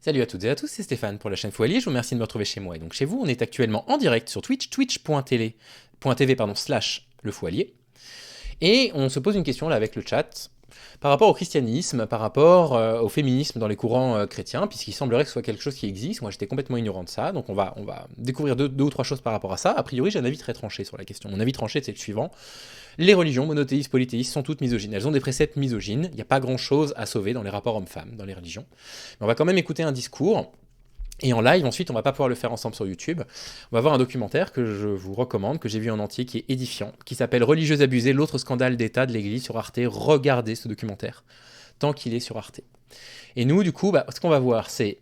Salut à toutes et à tous, c'est Stéphane pour la chaîne Foalier, je vous remercie de me retrouver chez moi. Et donc chez vous, on est actuellement en direct sur Twitch, twitch.tv, le Foalier. Et on se pose une question là avec le chat, par rapport au christianisme, par rapport au féminisme dans les courants chrétiens, puisqu'il semblerait que ce soit quelque chose qui existe. Moi j'étais complètement ignorant de ça, donc on va découvrir deux ou trois choses par rapport à ça. A priori j'ai un avis très tranché sur la question. Mon avis tranché c'est le suivant. Les religions monothéistes, polythéistes sont toutes misogynes. Elles ont des préceptes misogynes. Il n'y a pas grand-chose à sauver dans les rapports hommes-femmes, dans les religions. Mais on va quand même écouter un discours. Et en live, ensuite, on va pas pouvoir le faire ensemble sur YouTube. On va voir un documentaire que je vous recommande, que j'ai vu en entier, qui est édifiant, qui s'appelle Religieuses abusées, l'autre scandale d'État de l'Église sur Arte. Regardez ce documentaire, tant qu'il est sur Arte. Et nous, du coup, ce qu'on va voir, c'est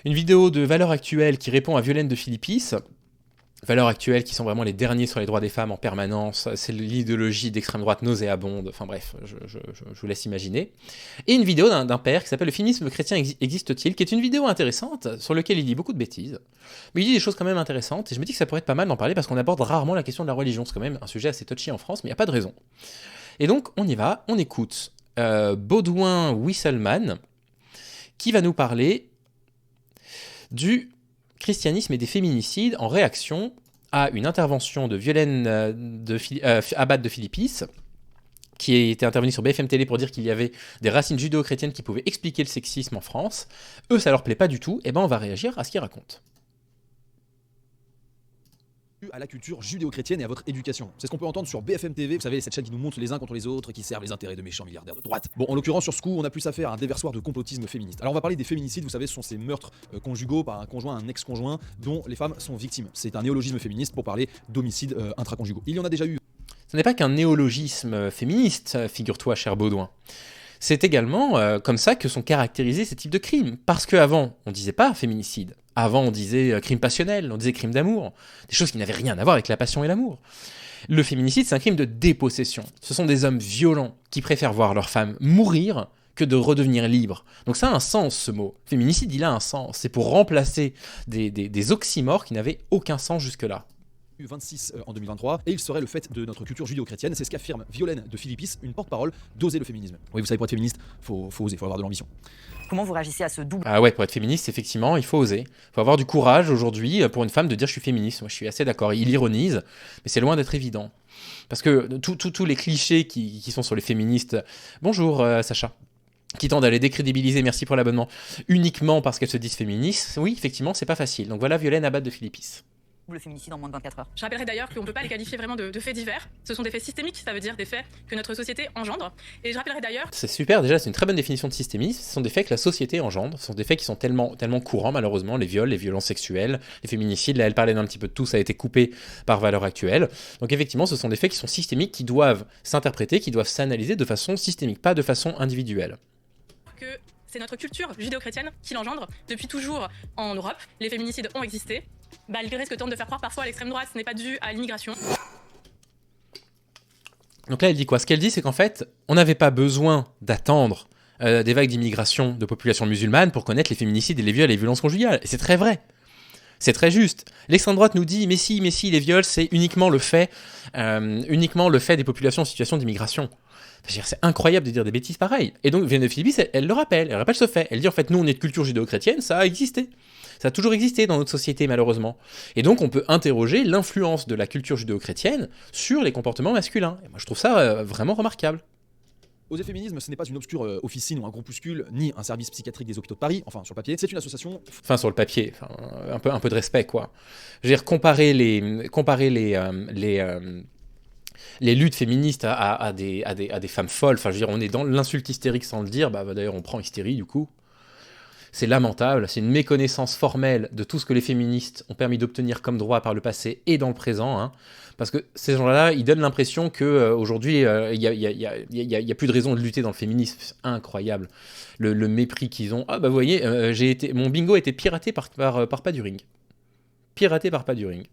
une vidéo de Valeurs Actuelles qui répond à Violaine de Philippis. Valeurs Actuelles qui sont vraiment les derniers sur les droits des femmes en permanence, c'est l'idéologie d'extrême droite nauséabonde, enfin bref, je vous laisse imaginer. Et une vidéo d'un père qui s'appelle Le féminisme chrétien existe-t-il, qui est une vidéo intéressante, sur laquelle il dit beaucoup de bêtises, mais il dit des choses quand même intéressantes, et je me dis que ça pourrait être pas mal d'en parler, parce qu'on aborde rarement la question de la religion, c'est quand même un sujet assez touchy en France, mais il n'y a pas de raison. Et donc on y va, on écoute Baudouin Wisselman, qui va nous parler du christianisme et des féminicides en réaction à une intervention de Violaine Abad de Philippis, qui était intervenue sur BFM Télé pour dire qu'il y avait des racines judéo-chrétiennes qui pouvaient expliquer le sexisme en France. Eux, ça leur plaît pas du tout, et ben on va réagir à ce qu'ils racontent. À la culture judéo-chrétienne et à votre éducation. C'est ce qu'on peut entendre sur BFM TV, vous savez, cette chaîne qui nous montre les uns contre les autres, qui servent les intérêts de méchants milliardaires de droite. Bon, en l'occurrence, sur ce coup, on a plus affaire à un déversoir de complotisme féministe. Alors on va parler des féminicides, vous savez, ce sont ces meurtres conjugaux par un conjoint, un ex-conjoint, dont les femmes sont victimes. C'est un néologisme féministe pour parler d'homicides intraconjugaux. Il y en a déjà eu. Ce n'est pas qu'un néologisme féministe, figure-toi, cher Baudouin. C'est également comme ça que sont caractérisés ces types de crimes. Parce qu'avant, on disait pas féminicide. Avant, on disait crime passionnel, on disait crime d'amour. Des choses qui n'avaient rien à voir avec la passion et l'amour. Le féminicide, c'est un crime de dépossession. Ce sont des hommes violents qui préfèrent voir leur femme mourir que de redevenir libres. Donc ça a un sens, ce mot. Féminicide, il a un sens. C'est pour remplacer des oxymores qui n'avaient aucun sens jusque-là. 26 en 2023, et il serait le fait de notre culture judéo-chrétienne. C'est ce qu'affirme Violaine de Philippis, une porte-parole d'Oser le féminisme. Oui, vous savez, pour être féministe, faut oser, faut avoir de l'ambition. Comment vous réagissez à ce double? Ah ouais, pour être féministe, effectivement, il faut oser. Il faut avoir du courage aujourd'hui pour une femme de dire je suis féministe. Moi, je suis assez d'accord. Il ironise, mais c'est loin d'être évident. Parce que tous les clichés qui sont sur les féministes... Bonjour, Sacha. Qui tendent à les décrédibiliser, merci pour l'abonnement, uniquement parce qu'elles se disent féministes. Oui, effectivement, c'est pas facile. Donc voilà Violaine Abad de Philippis. Le féminicide en moins de 24 heures. Je rappellerai d'ailleurs qu'on ne peut pas les qualifier vraiment de faits divers. Ce sont des faits systémiques, ça veut dire des faits que notre société engendre. Et je rappellerai d'ailleurs... C'est super, déjà c'est une très bonne définition de systémisme. Ce sont des faits que la société engendre. Ce sont des faits qui sont tellement courants malheureusement. Les viols, les violences sexuelles, les féminicides. Là elle parlait d'un petit peu de tout, ça a été coupé par Valeurs Actuelles. Donc effectivement ce sont des faits qui sont systémiques, qui doivent s'interpréter, qui doivent s'analyser de façon systémique, pas de façon individuelle. Que c'est notre culture judéo-chrétienne qui l'engendre. Depuis toujours en Europe, les féminicides ont existé. Malgré ce que tente de faire croire parfois l'extrême droite, ce n'est pas dû à l'immigration. Donc là, elle dit quoi? Ce qu'elle dit, c'est qu'en fait, on n'avait pas besoin d'attendre des vagues d'immigration de populations musulmanes pour connaître les féminicides et les viols et les violences conjugales. Et c'est très vrai. C'est très juste. L'extrême droite nous dit, mais si, les viols, c'est uniquement le fait des populations en situation d'immigration. C'est incroyable de dire des bêtises pareilles. Et donc, Violaine de Philippis, elle le rappelle. Elle rappelle ce fait. Elle dit, en fait, nous, on est de culture judéo-chrétienne, ça a existé. Ça a toujours existé dans notre société, malheureusement. Et donc, on peut interroger l'influence de la culture judéo-chrétienne sur les comportements masculins. Et moi, je trouve ça vraiment remarquable. Oser féminisme, ce n'est pas une obscure officine ou un groupuscule, ni un service psychiatrique des hôpitaux de Paris, enfin sur le papier, c'est une association... Enfin sur le papier, un peu de respect quoi. Je veux dire, comparer les luttes féministes à des femmes folles, enfin je veux dire, on est dans l'insulte hystérique sans le dire, d'ailleurs on prend hystérie du coup. C'est lamentable, c'est une méconnaissance formelle de tout ce que les féministes ont permis d'obtenir comme droit par le passé et dans le présent, hein. Parce que ces gens-là, ils donnent l'impression qu'aujourd'hui, il n'y a plus de raison de lutter dans le féminisme. C'est incroyable, le mépris qu'ils ont. Ah vous voyez, mon bingo a été piraté par Paduring. Piraté par Paduring.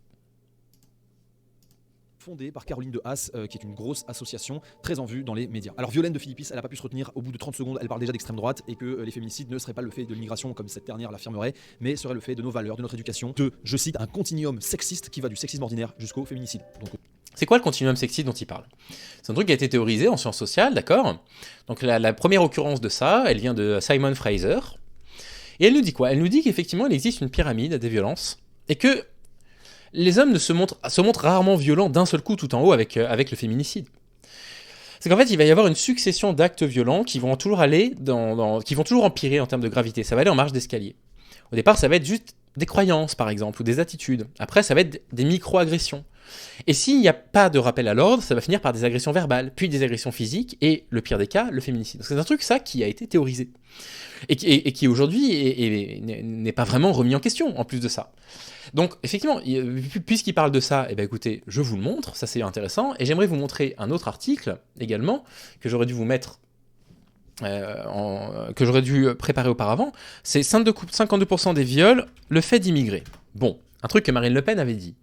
Fondée par Caroline de Haas, qui est une grosse association très en vue dans les médias. Alors Violaine de Philippis, elle n'a pas pu se retenir, au bout de 30 secondes, elle parle déjà d'extrême droite et que les féminicides ne seraient pas le fait de l'immigration comme cette dernière l'affirmerait, mais serait le fait de nos valeurs, de notre éducation, de, je cite, un continuum sexiste qui va du sexisme ordinaire jusqu'au féminicide. Donc, c'est quoi le continuum sexiste dont il parle? C'est un truc qui a été théorisé en sciences sociales, d'accord? Donc la première occurrence de ça, elle vient de Simon Fraser. Et elle nous dit quoi? Elle nous dit qu'effectivement, il existe une pyramide des violences, et que les hommes se montrent rarement violents d'un seul coup tout en haut avec le féminicide. C'est qu'en fait, il va y avoir une succession d'actes violents qui vont toujours qui vont toujours empirer en termes de gravité. Ça va aller en marche d'escalier. Au départ, ça va être juste des croyances, par exemple, ou des attitudes. Après, ça va être des micro-agressions. Et s'il n'y a pas de rappel à l'ordre, ça va finir par des agressions verbales, puis des agressions physiques, et le pire des cas, le féminicide. C'est un truc, ça, qui a été théorisé. Et qui aujourd'hui n'est pas vraiment remis en question, en plus de ça. Donc, effectivement, puisqu'il parle de ça, eh ben, écoutez, je vous le montre, ça c'est intéressant, et j'aimerais vous montrer un autre article, également, que j'aurais dû vous mettre, que j'aurais dû préparer auparavant, c'est 52% des viols, le fait d'immigrer. Bon, un truc que Marine Le Pen avait dit.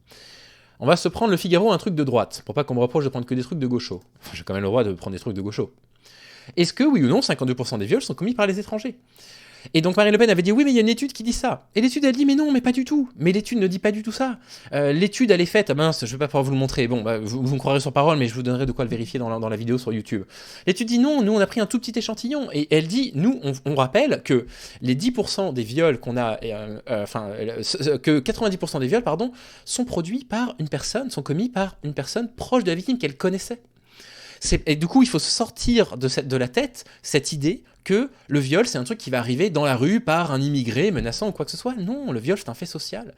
On va se prendre le Figaro un truc de droite, pour pas qu'on me reproche de prendre que des trucs de gauchos. Enfin, j'ai quand même le droit de prendre des trucs de gauchos. Est-ce que, oui ou non, 52% des viols sont commis par les étrangers? Et donc Marine Le Pen avait dit oui, mais il y a une étude qui dit ça. Et l'étude elle dit mais non, mais pas du tout. Mais l'étude ne dit pas du tout ça. L'étude elle est faite, mince, je vais pas pouvoir vous le montrer. Bon, vous me croirez sur parole, mais je vous donnerai de quoi le vérifier dans la vidéo sur YouTube. L'étude dit non, nous on a pris un tout petit échantillon. Et elle dit, nous on rappelle que les 10% des viols qu'on a, que 90% des viols, pardon, sont produits par une personne, sont commis par une personne proche de la victime qu'elle connaissait. Et du coup, il faut sortir de la tête cette idée que le viol, c'est un truc qui va arriver dans la rue par un immigré menaçant ou quoi que ce soit. Non, le viol, c'est un fait social.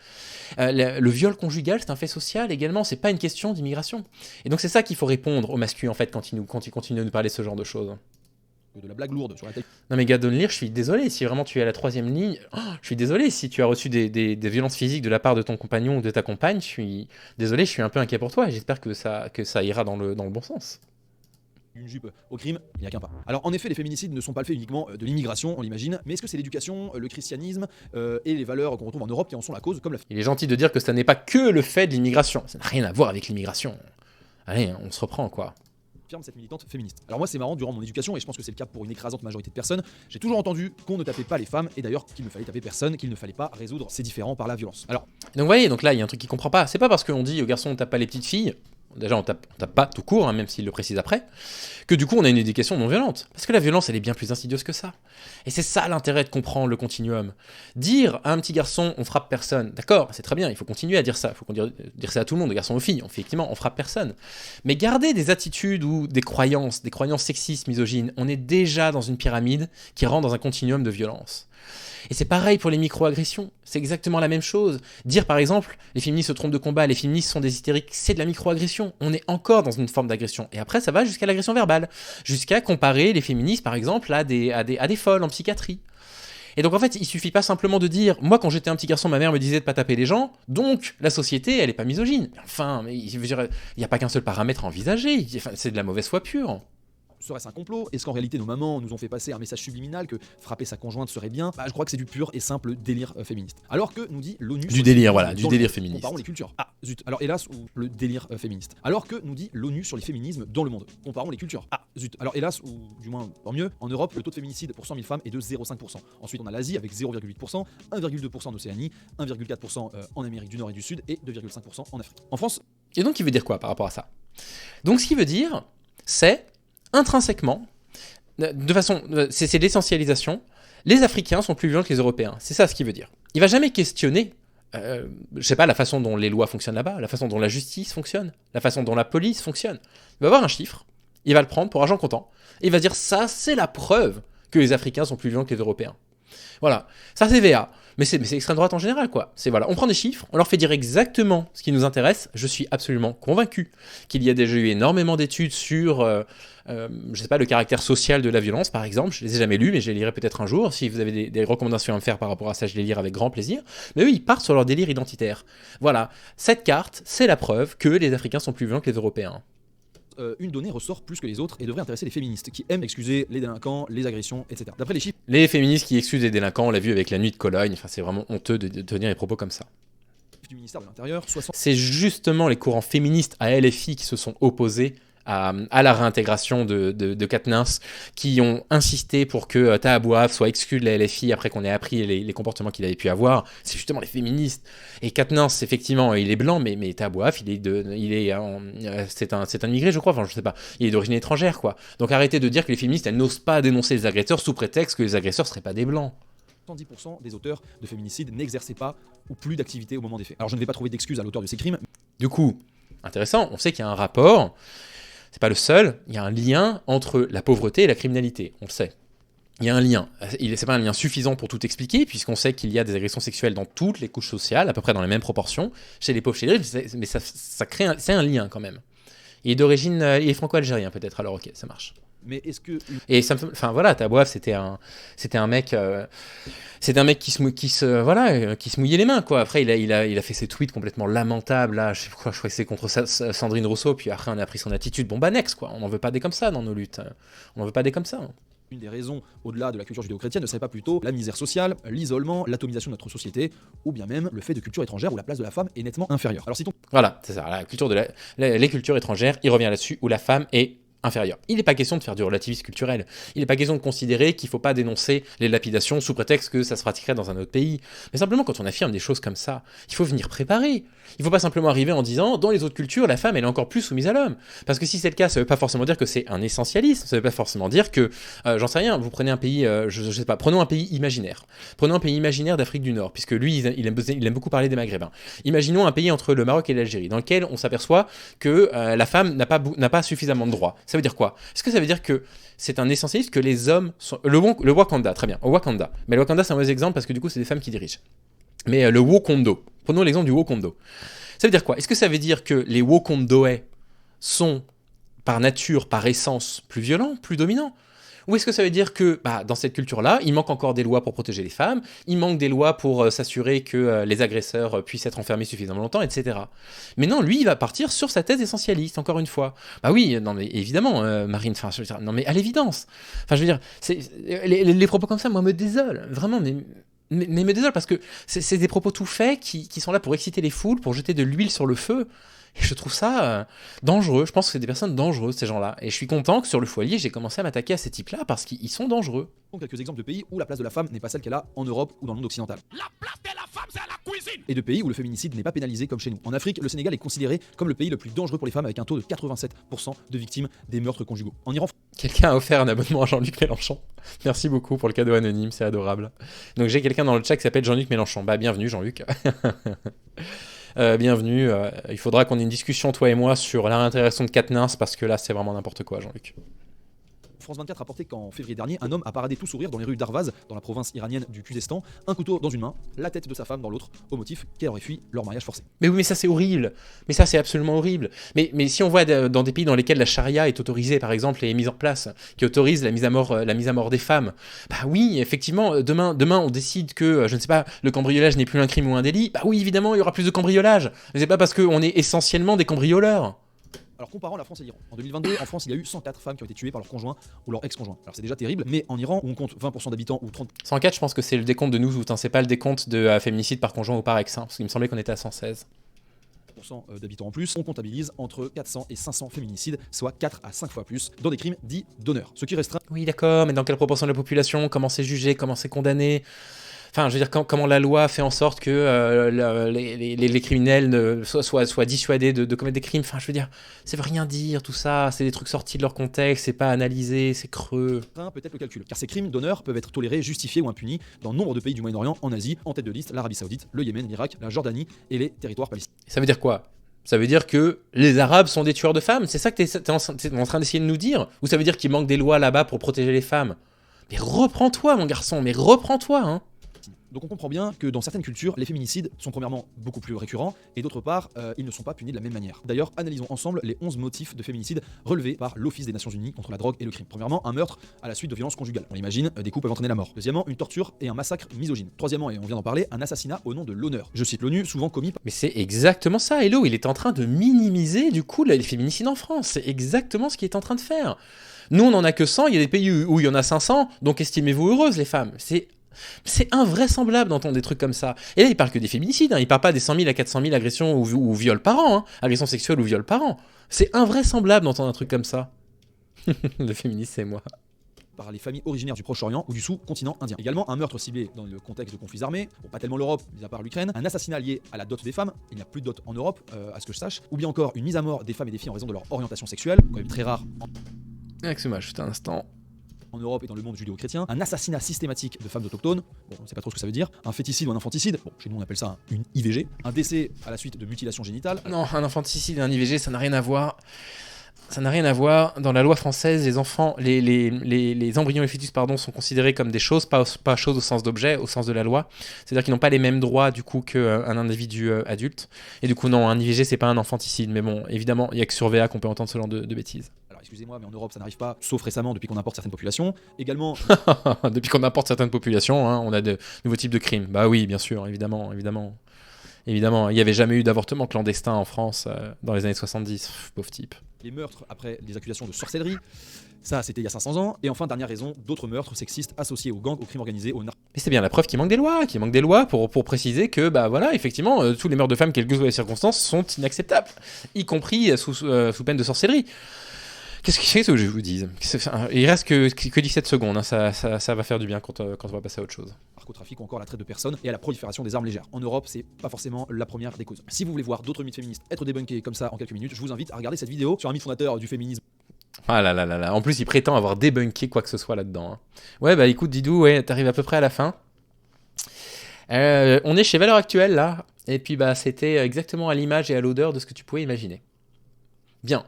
Le viol conjugal, c'est un fait social également. C'est pas une question d'immigration. Et donc, c'est ça qu'il faut répondre aux masculins, en fait, quand ils continuent de nous parler de ce genre de choses. De la blague lourde sur la tête. Non mais Gadon Lear, je suis désolé, si vraiment tu es à la 3e ligne, je suis désolé, si tu as reçu des violences physiques de la part de ton compagnon ou de ta compagne, je suis désolé, je suis un peu inquiet pour toi et j'espère que ça ira dans le bon sens. Une jupe au crime, il n'y a qu'un pas. Alors en effet, les féminicides ne sont pas le fait uniquement de l'immigration, on l'imagine, mais est-ce que c'est l'éducation, le christianisme et les valeurs qu'on retrouve en Europe qui en sont la cause, comme la... Il est gentil de dire que ça n'est pas que le fait de l'immigration, ça n'a rien à voir avec l'immigration. Allez, on se reprend quoi. Affirme cette militante féministe. Alors moi c'est marrant, durant mon éducation, et je pense que c'est le cas pour une écrasante majorité de personnes, j'ai toujours entendu qu'on ne tapait pas les femmes, et d'ailleurs qu'il ne fallait taper personne, qu'il ne fallait pas résoudre ces différends par la violence. Alors... Donc vous voyez, donc là il y a un truc qu'il comprend pas, c'est pas parce qu'on dit aux garçons on tape pas les petites filles, déjà on tape pas tout court, hein, même s'il le précise après, que du coup on a une éducation non violente. Parce que la violence elle est bien plus insidieuse que ça. Et c'est ça l'intérêt de comprendre le continuum. Dire à un petit garçon on frappe personne, d'accord, c'est très bien, il faut continuer à dire ça, il faut dire ça à tout le monde, de garçons aux filles, effectivement on frappe personne. Mais garder des attitudes ou des croyances sexistes, misogynes, on est déjà dans une pyramide qui rentre dans un continuum de violence. Et c'est pareil pour les micro-agressions, c'est exactement la même chose. Dire par exemple, les féministes se trompent de combat, les féministes sont des hystériques, c'est de la micro-agression. On est encore dans une forme d'agression. Et après, ça va jusqu'à l'agression verbale, jusqu'à comparer les féministes par exemple à des folles en psychiatrie. Et donc en fait, il suffit pas simplement de dire, moi quand j'étais un petit garçon, ma mère me disait de pas taper les gens, donc la société, elle est pas misogyne. Enfin, il n'y a pas qu'un seul paramètre à envisager, c'est de la mauvaise foi pure. Serait-ce un complot? Est-ce qu'en réalité nos mamans nous ont fait passer un message subliminal que frapper sa conjointe serait bien? Je crois que c'est du pur et simple délire féministe. Alors que nous dit l'ONU... Du délire, voilà, du délire féministe. Comparons les cultures. Ah, zut. Alors hélas, ou le délire féministe. Alors que nous dit l'ONU sur les féminismes dans le monde. Comparons les cultures. Ah, zut. Alors hélas, ou du moins, tant mieux, en Europe, le taux de féminicide pour 100 000 femmes est de 0,5%. Ensuite, on a l'Asie avec 0,8%, 1,2% en Océanie, 1,4% en Amérique du Nord et du Sud et 2,5% en Afrique. En France... Et donc, il veut dire quoi par rapport à ça? Donc, ce qu'il veut dire, c'est, intrinsèquement, de façon, c'est l'essentialisation, les Africains sont plus violents que les Européens. C'est ça ce qu'il veut dire. Il va jamais questionner, je sais pas, la façon dont les lois fonctionnent là-bas, la façon dont la justice fonctionne, la façon dont la police fonctionne. Il va avoir un chiffre, il va le prendre pour argent comptant, et il va dire ça, c'est la preuve que les Africains sont plus violents que les Européens. Voilà, ça c'est VA. Mais c'est extrême droite en général, quoi. C'est voilà, on prend des chiffres, on leur fait dire exactement ce qui nous intéresse. Je suis absolument convaincu qu'il y a déjà eu énormément d'études sur, je sais pas, le caractère social de la violence, par exemple. Je les ai jamais lus, mais je les lirai peut-être un jour. Si vous avez des recommandations à me faire par rapport à ça, je les lirai avec grand plaisir. Mais eux, ils partent sur leur délire identitaire. Voilà, cette carte, c'est la preuve que les Africains sont plus violents que les Européens. Une donnée ressort plus que les autres et devrait intéresser les féministes qui aiment excuser les délinquants, les agressions, etc. D'après les chiffres... Les féministes qui excusent les délinquants, on l'a vu avec la nuit de Cologne, enfin c'est vraiment honteux de tenir des propos comme ça. Du ministère de l'Intérieur, 60... C'est justement les courants féministes à LFI qui se sont opposés à la réintégration de Quatennens, qui ont insisté pour que Tahabouaf soit exclu de la LFI après qu'on ait appris les comportements qu'il avait pu avoir. C'est justement les féministes. Et Quatennens, effectivement, il est blanc, mais Tahabouaf, c'est un immigré, je crois, enfin je sais pas, il est d'origine étrangère, quoi. Donc arrêtez de dire que les féministes, elles n'osent pas dénoncer les agresseurs sous prétexte que les agresseurs seraient pas des blancs. 70% des auteurs de féminicides n'exerçaient pas ou plus d'activité au moment des faits. Alors je ne vais pas trouver d'excuses à l'auteur de ces crimes. Du coup, intéressant, on sait qu'il y a un rapport, c'est pas le seul, il y a un lien entre la pauvreté et la criminalité, on le sait. Il y a un lien. C'est pas un lien suffisant pour tout expliquer, puisqu'on sait qu'il y a des agressions sexuelles dans toutes les couches sociales, à peu près dans les mêmes proportions, chez les pauvres, chez les riches, mais ça crée c'est un lien quand même. Il est d'origine, il est franco-algérien peut-être, alors ok, ça marche. Mais est-ce que... Et ça me enfin voilà, Tabouaf, c'était un mec qui se mouillait les mains, quoi. Après il a fait ses tweets complètement lamentables là, je crois que c'est contre Sandrine Rousseau, puis après on a pris son attitude. Bon bah next, quoi. On n'en veut pas des comme ça dans nos luttes. On n'en veut pas des comme ça. Une des raisons, au-delà de la culture judéo-chrétienne, ne serait pas plutôt la misère sociale, l'isolement, l'atomisation de notre société, ou bien même le fait de culture étrangère où la place de la femme est nettement inférieure. Alors citons... Voilà, c'est ça, la culture les cultures étrangères, il revient là-dessus, où la femme est inférieur. Il n'est pas question de faire du relativisme culturel. Il n'est pas question de considérer qu'il ne faut pas dénoncer les lapidations sous prétexte que ça se pratiquerait dans un autre pays. Mais simplement, quand on affirme des choses comme ça, il faut venir préparer. Il ne faut pas simplement arriver en disant, dans les autres cultures, la femme, elle est encore plus soumise à l'homme. Parce que si c'est le cas, ça ne veut pas forcément dire que c'est un essentialisme, ça ne veut pas forcément dire que, j'en sais rien, vous prenez un pays, je sais pas, prenons un pays imaginaire. Prenons un pays imaginaire d'Afrique du Nord, puisque lui, il aime beaucoup parler des Maghrébins. Imaginons un pays entre le Maroc et l'Algérie, dans lequel on s'aperçoit que la femme n'a pas suffisamment de droits. Ça veut dire quoi? Est-ce que ça veut dire que c'est un essentialisme que les hommes sont... Le Wakanda, très bien, au Wakanda. Mais le Wakanda, c'est un mauvais exemple parce que du coup, c'est des femmes qui dirigent. Mais le Wokondo, prenons l'exemple du Wokondo. Ça veut dire quoi? Est-ce que ça veut dire que les Wokondoais sont, par nature, par essence, plus violents, plus dominants? Ou est-ce que ça veut dire que, dans cette culture-là, il manque encore des lois pour protéger les femmes, il manque des lois pour s'assurer que les agresseurs puissent être enfermés suffisamment longtemps, etc. Mais non, lui, il va partir sur sa thèse essentialiste, encore une fois. Bah oui, non mais évidemment, Marine, enfin, je veux dire, non mais à l'évidence. Enfin, je veux dire, les propos comme ça, moi, me désolent, vraiment, mais me désolent, parce que c'est des propos tout faits qui sont là pour exciter les foules, pour jeter de l'huile sur le feu. Et je trouve ça dangereux. Je pense que c'est des personnes dangereuses, ces gens-là. Et je suis content que sur le foyer, j'ai commencé à m'attaquer à ces types-là parce qu'ils sont dangereux. Quelques exemples de pays où la place de la femme n'est pas celle qu'elle a en Europe ou dans le monde occidental. La place de la femme, c'est à la cuisine! Et de pays où le féminicide n'est pas pénalisé comme chez nous. En Afrique, le Sénégal est considéré comme le pays le plus dangereux pour les femmes avec un taux de 87% de victimes des meurtres conjugaux. En Iran... Quelqu'un a offert un abonnement à Jean-Luc Mélenchon. Merci beaucoup pour le cadeau anonyme, c'est adorable. Donc j'ai quelqu'un dans le chat qui s'appelle Jean-Luc Mélenchon. Bah bienvenue Jean-Luc. Bienvenue. Il faudra qu'on ait une discussion, toi et moi, sur la réintégration de Katnins, parce que là, c'est vraiment n'importe quoi, Jean-Luc. France 24 rapportait qu'en février dernier, un homme a paradé tout sourire dans les rues d'Arvaz, dans la province iranienne du Khuzestan, un couteau dans une main, la tête de sa femme dans l'autre, au motif qu'elle aurait fui leur mariage forcé. Mais oui, mais ça c'est horrible. Mais ça c'est absolument horrible. Mais si on voit dans des pays dans lesquels la charia est autorisée, par exemple, et est mise en place, qui autorise la mise à mort des femmes, bah oui, effectivement, demain on décide que, je ne sais pas, le cambriolage n'est plus un crime ou un délit, bah oui, évidemment, il y aura plus de cambriolage. Mais c'est pas parce qu'on est essentiellement des cambrioleurs. Alors comparant la France et l'Iran, en 2022, en France, il y a eu 104 femmes qui ont été tuées par leur conjoint ou leur ex-conjoint. Alors c'est déjà terrible, mais en Iran, où on compte 20% d'habitants ou 30... 104, je pense que c'est le décompte de nous, c'est pas le décompte de féminicide par conjoint ou par ex, parce qu'il me semblait qu'on était à 116. d'habitants en plus, on comptabilise entre 400 et 500 féminicides, soit 4 à 5 fois plus, dans des crimes dits d'honneur. Ce qui restreint... Oui d'accord, mais dans quelle proportion de la population? Comment c'est jugé? Comment c'est condamné? Enfin, je veux dire, comment la loi fait en sorte que les criminels soient dissuadés de commettre des crimes. Enfin, je veux dire, ça veut rien dire, tout ça. C'est des trucs sortis de leur contexte, c'est pas analysé, c'est creux. Peut-être le calcul, car ces crimes d'honneur peuvent être tolérés, justifiés ou impunis dans nombre de pays du Moyen-Orient, en Asie, en tête de liste, l'Arabie Saoudite, le Yémen, l'Irak, la Jordanie et les territoires palestiniens. Ça veut dire quoi? Ça veut dire que les Arabes sont des tueurs de femmes? C'est ça que t'es en train d'essayer de nous dire? Ou ça veut dire qu'il manque des lois là-bas pour protéger les femmes? Mais reprends-toi, mon garçon, mais reprends-toi, hein. Donc on comprend bien que dans certaines cultures, les féminicides sont premièrement beaucoup plus récurrents et d'autre part, ils ne sont pas punis de la même manière. D'ailleurs, analysons ensemble les 11 motifs de féminicide relevés par l'Office des Nations Unies contre la drogue et le crime. Premièrement, un meurtre à la suite de violences conjugales. On l'imagine, des coups peuvent entraîner la mort. Deuxièmement, une torture et un massacre misogyne. Troisièmement, et on vient d'en parler, un assassinat au nom de l'honneur. Je cite l'ONU, souvent commis par... Mais c'est exactement ça, Hello, il est en train de minimiser du coup les féminicides en France. C'est exactement ce qu'il est en train de faire. Nous, on en a que 100, il y a des pays où il y en a 500, donc estimez-vous heureuses les femmes. C'est invraisemblable d'entendre des trucs comme ça. Et là, il parle que des féminicides, hein. Il parle pas des 100 000 à 400 000 agressions ou viols par an, hein. Agressions sexuelles ou viols par an. C'est invraisemblable d'entendre un truc comme ça. Le féministe, c'est moi. Par les familles originaires du Proche-Orient ou du sous-continent indien. Également, un meurtre ciblé dans le contexte de conflits armés, bon, pas tellement l'Europe, mis à part l'Ukraine, un assassinat lié à la dot des femmes, il n'y a plus de dot en Europe, à ce que je sache, ou bien encore une mise à mort des femmes et des filles en raison de leur orientation sexuelle, quand même très rare. Excuse-moi, juste un instant. en Europe et dans le monde judéo-chrétien, un assassinat systématique de femmes autochtones, bon, on ne sait pas trop ce que ça veut dire, un féticide ou un infanticide, bon, chez nous on appelle ça une IVG, un décès à la suite de mutilation génitale. Non, un infanticide et un IVG, ça n'a rien à voir. Ça n'a rien à voir. Dans la loi française, les enfants, les embryons et les fœtus, pardon, sont considérés comme des choses, pas choses au sens d'objet, au sens de la loi. C'est-à-dire qu'ils n'ont pas les mêmes droits du coup qu'un individu adulte. Et du coup, non, un IVG, c'est pas un infanticide. Mais bon, évidemment, il n'y a que sur VA qu'on peut entendre ce genre de bêtises. Alors excusez-moi, mais en Europe ça n'arrive pas, sauf récemment depuis qu'on importe certaines populations. Également, Depuis qu'on importe certaines populations, hein, on a de nouveaux types de crimes. Bah oui, bien sûr, évidemment. Évidemment, il n'y avait jamais eu d'avortement clandestin en France dans les années 70. Pff, pauvre type. les meurtres après les accusations de sorcellerie, ça c'était il y a 500 ans. Et enfin, dernière raison, d'autres meurtres sexistes associés aux gangs, au crime organisé, au narcotrafic. Mais c'est bien la preuve qu'il manque des lois, pour préciser que, bah voilà, effectivement, tous les meurtres de femmes, quelles que soient les circonstances, sont inacceptables, y compris sous peine de sorcellerie. Qu'est-ce que je vous dise? Il reste que 17 secondes, hein, ça va faire du bien quand on va passer à autre chose. Narcotrafic ou encore la traite de personnes et à la prolifération des armes légères. En Europe, c'est pas forcément la première des causes. Si vous voulez voir d'autres mythes féministes être débunkés comme ça en quelques minutes, je vous invite à regarder cette vidéo sur un mythe fondateur du féminisme. Ah là là là là, en plus il prétend avoir débunké quoi que ce soit là-dedans. Hein. Ouais, bah écoute Didou, ouais, t'arrives à peu près à la fin. On est chez Valeurs Actuelles là, et puis bah c'était exactement à l'image et à l'odeur de ce que tu pouvais imaginer. Bien.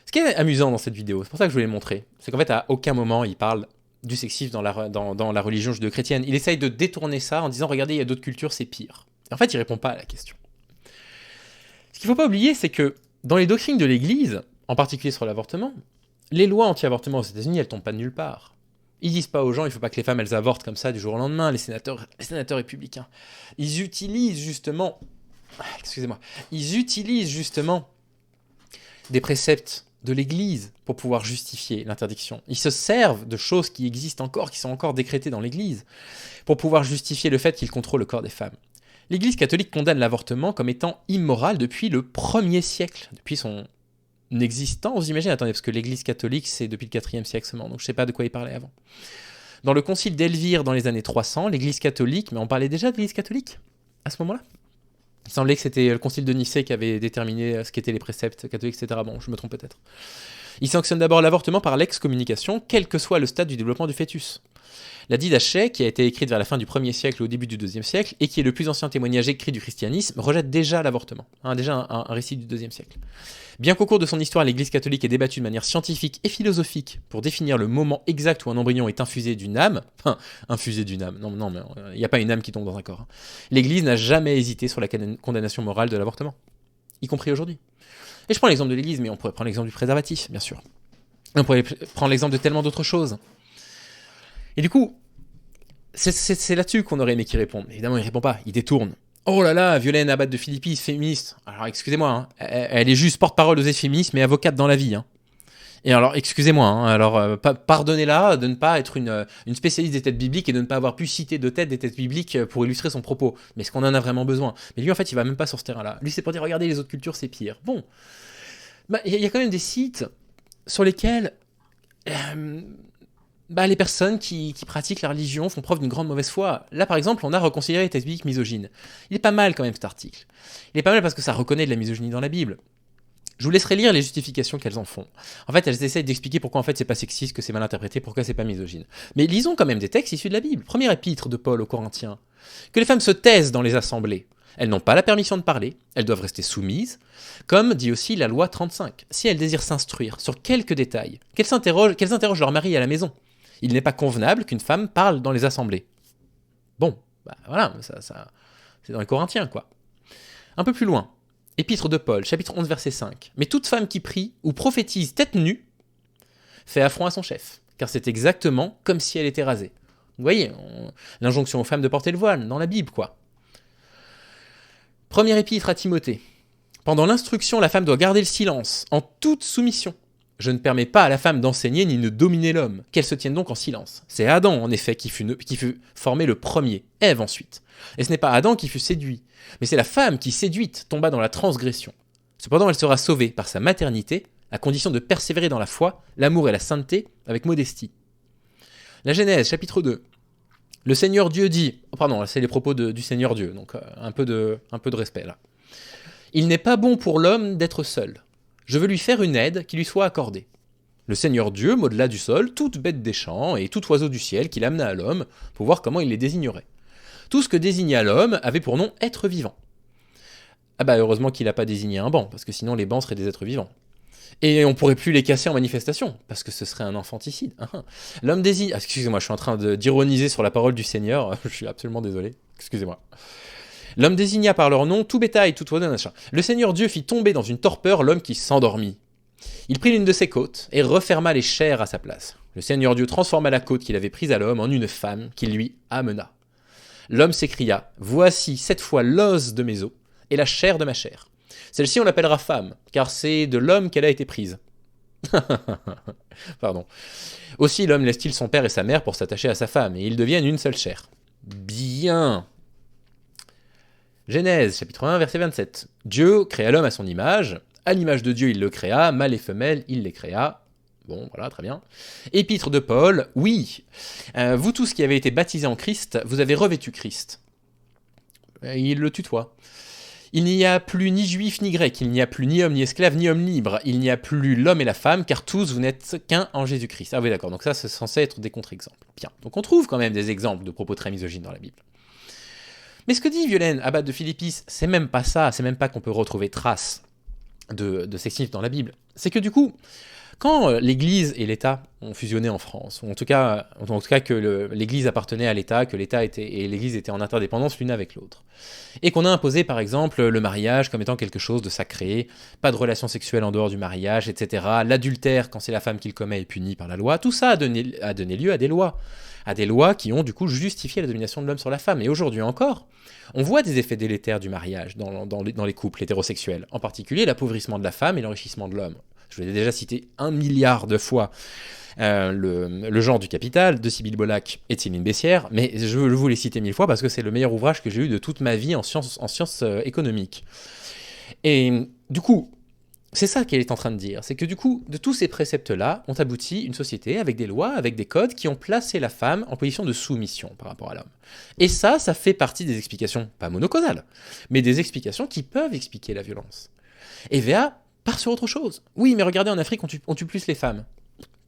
Ce qui est amusant dans cette vidéo, c'est pour ça que je voulais le montrer, c'est qu'en fait à aucun moment il parle du sexisme dans la religion judéo-chrétienne. Il essaye de détourner ça en disant regardez, il y a d'autres cultures, c'est pire. Et en fait il répond pas à la question. Ce qu'il faut pas oublier, c'est que dans les doctrines de l'Église, en particulier sur l'avortement, les lois anti-avortement aux États-Unis, elles tombent pas de nulle part. Ils disent pas aux gens, il faut pas que les femmes elles avortent comme ça du jour au lendemain. Les sénateurs républicains, ils utilisent justement des préceptes de l'Église pour pouvoir justifier l'interdiction. Ils se servent de choses qui existent encore, qui sont encore décrétées dans l'Église, pour pouvoir justifier le fait qu'ils contrôlent le corps des femmes. L'Église catholique condamne l'avortement comme étant immoral depuis le 1er siècle, depuis son existence, j'imagine. Attendez, parce que l'Église catholique, c'est depuis le 4e siècle seulement, donc je ne sais pas de quoi il parlait avant. Dans le concile d'Elvire, dans les années 300, l'Église catholique, mais on parlait déjà de l'Église catholique à ce moment-là. Il semblait que c'était le concile de Nicée qui avait déterminé ce qu'étaient les préceptes catholiques, etc. Bon, je me trompe peut-être. Il sanctionne d'abord l'avortement par l'excommunication, quel que soit le stade du développement du fœtus. La Didaché, qui a été écrite vers la fin du 1er siècle et au début du 2e siècle, et qui est le plus ancien témoignage écrit du christianisme, rejette déjà l'avortement, déjà un récit du 2e siècle. Bien qu'au cours de son histoire, l'Église catholique ait débattu de manière scientifique et philosophique pour définir le moment exact où un embryon est infusé d'une âme, non, mais il n'y a pas une âme qui tombe dans un corps. L'Église n'a jamais hésité sur la condamnation morale de l'avortement, y compris aujourd'hui. Et je prends l'exemple de l'Église, mais on pourrait prendre l'exemple du préservatif, bien sûr. On pourrait prendre l'exemple de tellement d'autres choses. Et du coup, c'est là-dessus qu'on aurait aimé qu'il réponde. Évidemment, il répond pas, il détourne. Oh là là, Violaine Abad de Philippi, féministe. Alors excusez-moi, hein, elle est juste porte-parole aux féministes, mais avocate dans la vie. Hein. Et alors, excusez-moi, hein, alors pardonnez-la de ne pas être une spécialiste des têtes bibliques et de ne pas avoir pu citer de tête des têtes bibliques pour illustrer son propos. Mais est-ce qu'on en a vraiment besoin? Mais lui, en fait, il va même pas sur ce terrain-là. Lui, c'est pour dire, regardez, les autres cultures, c'est pire. Bon, il y a quand même des sites sur lesquels les personnes qui pratiquent la religion font preuve d'une grande mauvaise foi. Là, par exemple, on a reconsidéré les textes bibliques misogynes. Il est pas mal quand même cet article. Il est pas mal parce que ça reconnaît de la misogynie dans la Bible. Je vous laisserai lire les justifications qu'elles en font. En fait, elles essayent d'expliquer pourquoi en fait c'est pas sexiste, que c'est mal interprété, pourquoi c'est pas misogyne. Mais lisons quand même des textes issus de la Bible. Premier épître de Paul aux Corinthiens. Que les femmes se taisent dans les assemblées. Elles n'ont pas la permission de parler, elles doivent rester soumises, comme dit aussi la loi 35. Si elles désirent s'instruire sur quelques détails, qu'elles interrogent leur mari à la maison. Il n'est pas convenable qu'une femme parle dans les assemblées. Bon, voilà, ça c'est dans les Corinthiens, quoi. Un peu plus loin, épître de Paul, chapitre 11, verset 5. Mais toute femme qui prie ou prophétise tête nue fait affront à son chef, car c'est exactement comme si elle était rasée. Vous voyez, l'injonction aux femmes de porter le voile, dans la Bible, quoi. Premier épître à Timothée. Pendant l'instruction, la femme doit garder le silence, en toute soumission. Je ne permets pas à la femme d'enseigner ni de dominer l'homme, qu'elle se tienne donc en silence. C'est Adam, en effet, qui fut formé le premier, Ève ensuite. Et ce n'est pas Adam qui fut séduit, mais c'est la femme qui, séduite, tomba dans la transgression. Cependant, elle sera sauvée par sa maternité, à condition de persévérer dans la foi, l'amour et la sainteté, avec modestie. La Genèse, chapitre 2. Le Seigneur Dieu dit... c'est les propos du Seigneur Dieu, donc un peu de respect là. Il n'est pas bon pour l'homme d'être seul. Je veux lui faire une aide qui lui soit accordée. Le Seigneur Dieu modela du sol toute bête des champs et tout oiseau du ciel qu'il amena à l'homme pour voir comment il les désignerait. Tout ce que désigna l'homme avait pour nom être vivant. Ah bah heureusement qu'il n'a pas désigné un banc, parce que sinon les bancs seraient des êtres vivants. Et on pourrait plus les casser en manifestation, parce que ce serait un infanticide. L'homme désigne... Ah, excusez-moi, je suis en train d'ironiser sur la parole du Seigneur, je suis absolument désolé, excusez-moi. L'homme désigna par leur nom tout bétail, tout oiseau, machin. Le Seigneur Dieu fit tomber dans une torpeur l'homme qui s'endormit. Il prit l'une de ses côtes et referma les chairs à sa place. Le Seigneur Dieu transforma la côte qu'il avait prise à l'homme en une femme qu'il lui amena. L'homme s'écria « Voici cette fois l'os de mes os et la chair de ma chair. Celle-ci on l'appellera femme, car c'est de l'homme qu'elle a été prise. » Pardon. Aussi l'homme laisse-t-il son père et sa mère pour s'attacher à sa femme, et ils deviennent une seule chair. Bien. Genèse, chapitre 1, verset 27. Dieu créa l'homme à son image. À l'image de Dieu, il le créa. Mâle et femelle, il les créa. Bon, voilà, très bien. Épître de Paul. Oui, vous tous qui avez été baptisés en Christ, vous avez revêtu Christ. Il le tutoie. Il n'y a plus ni juif ni grec, il n'y a plus ni homme ni esclave ni homme libre, il n'y a plus l'homme et la femme, car tous vous n'êtes qu'un en Jésus-Christ. Ah oui, d'accord, donc ça c'est censé être des contre-exemples. Bien, donc on trouve quand même des exemples de propos très misogynes dans la Bible. Mais ce que dit Violaine, abbate de Philippis, c'est même pas ça, c'est même pas qu'on peut retrouver trace de sexisme dans la Bible. C'est que du coup, quand l'Église et l'État ont fusionné en France, ou en tout cas que l'Église appartenait à l'État, que l'État et l'Église étaient en interdépendance l'une avec l'autre, et qu'on a imposé par exemple le mariage comme étant quelque chose de sacré, pas de relations sexuelles en dehors du mariage, etc., l'adultère quand c'est la femme qui le commet est puni par la loi, tout ça a donné lieu à des lois qui ont du coup justifié la domination de l'homme sur la femme. Et aujourd'hui encore, on voit des effets délétères du mariage dans les couples hétérosexuels, en particulier l'appauvrissement de la femme et l'enrichissement de l'homme. Je vous ai déjà cité 1 milliard de fois le genre du capital de Sybille Bollac et de Céline Bessières, mais je veux vous les citer 1000 fois parce que c'est le meilleur ouvrage que j'ai eu de toute ma vie en sciences économiques. Et du coup, c'est ça qu'elle est en train de dire, c'est que du coup, de tous ces préceptes-là, ont abouti une société avec des lois, avec des codes qui ont placé la femme en position de soumission par rapport à l'homme. Et ça fait partie des explications, pas monocausales, mais des explications qui peuvent expliquer la violence. Et VA part sur autre chose. Oui, mais regardez, en Afrique, on tue plus les femmes.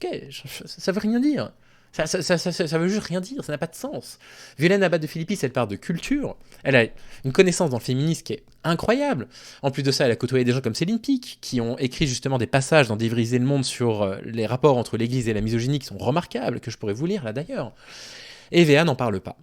Ok, ça veut rien dire. Ça veut juste rien dire, ça n'a pas de sens. Violaine Abad de Philippis, elle part de culture, elle a une connaissance dans le féminisme qui est incroyable. En plus de ça, elle a côtoyé des gens comme Céline Picq, qui ont écrit justement des passages dans Dévriser le monde sur les rapports entre l'Église et la misogynie qui sont remarquables, que je pourrais vous lire là d'ailleurs. Et VA n'en parle pas.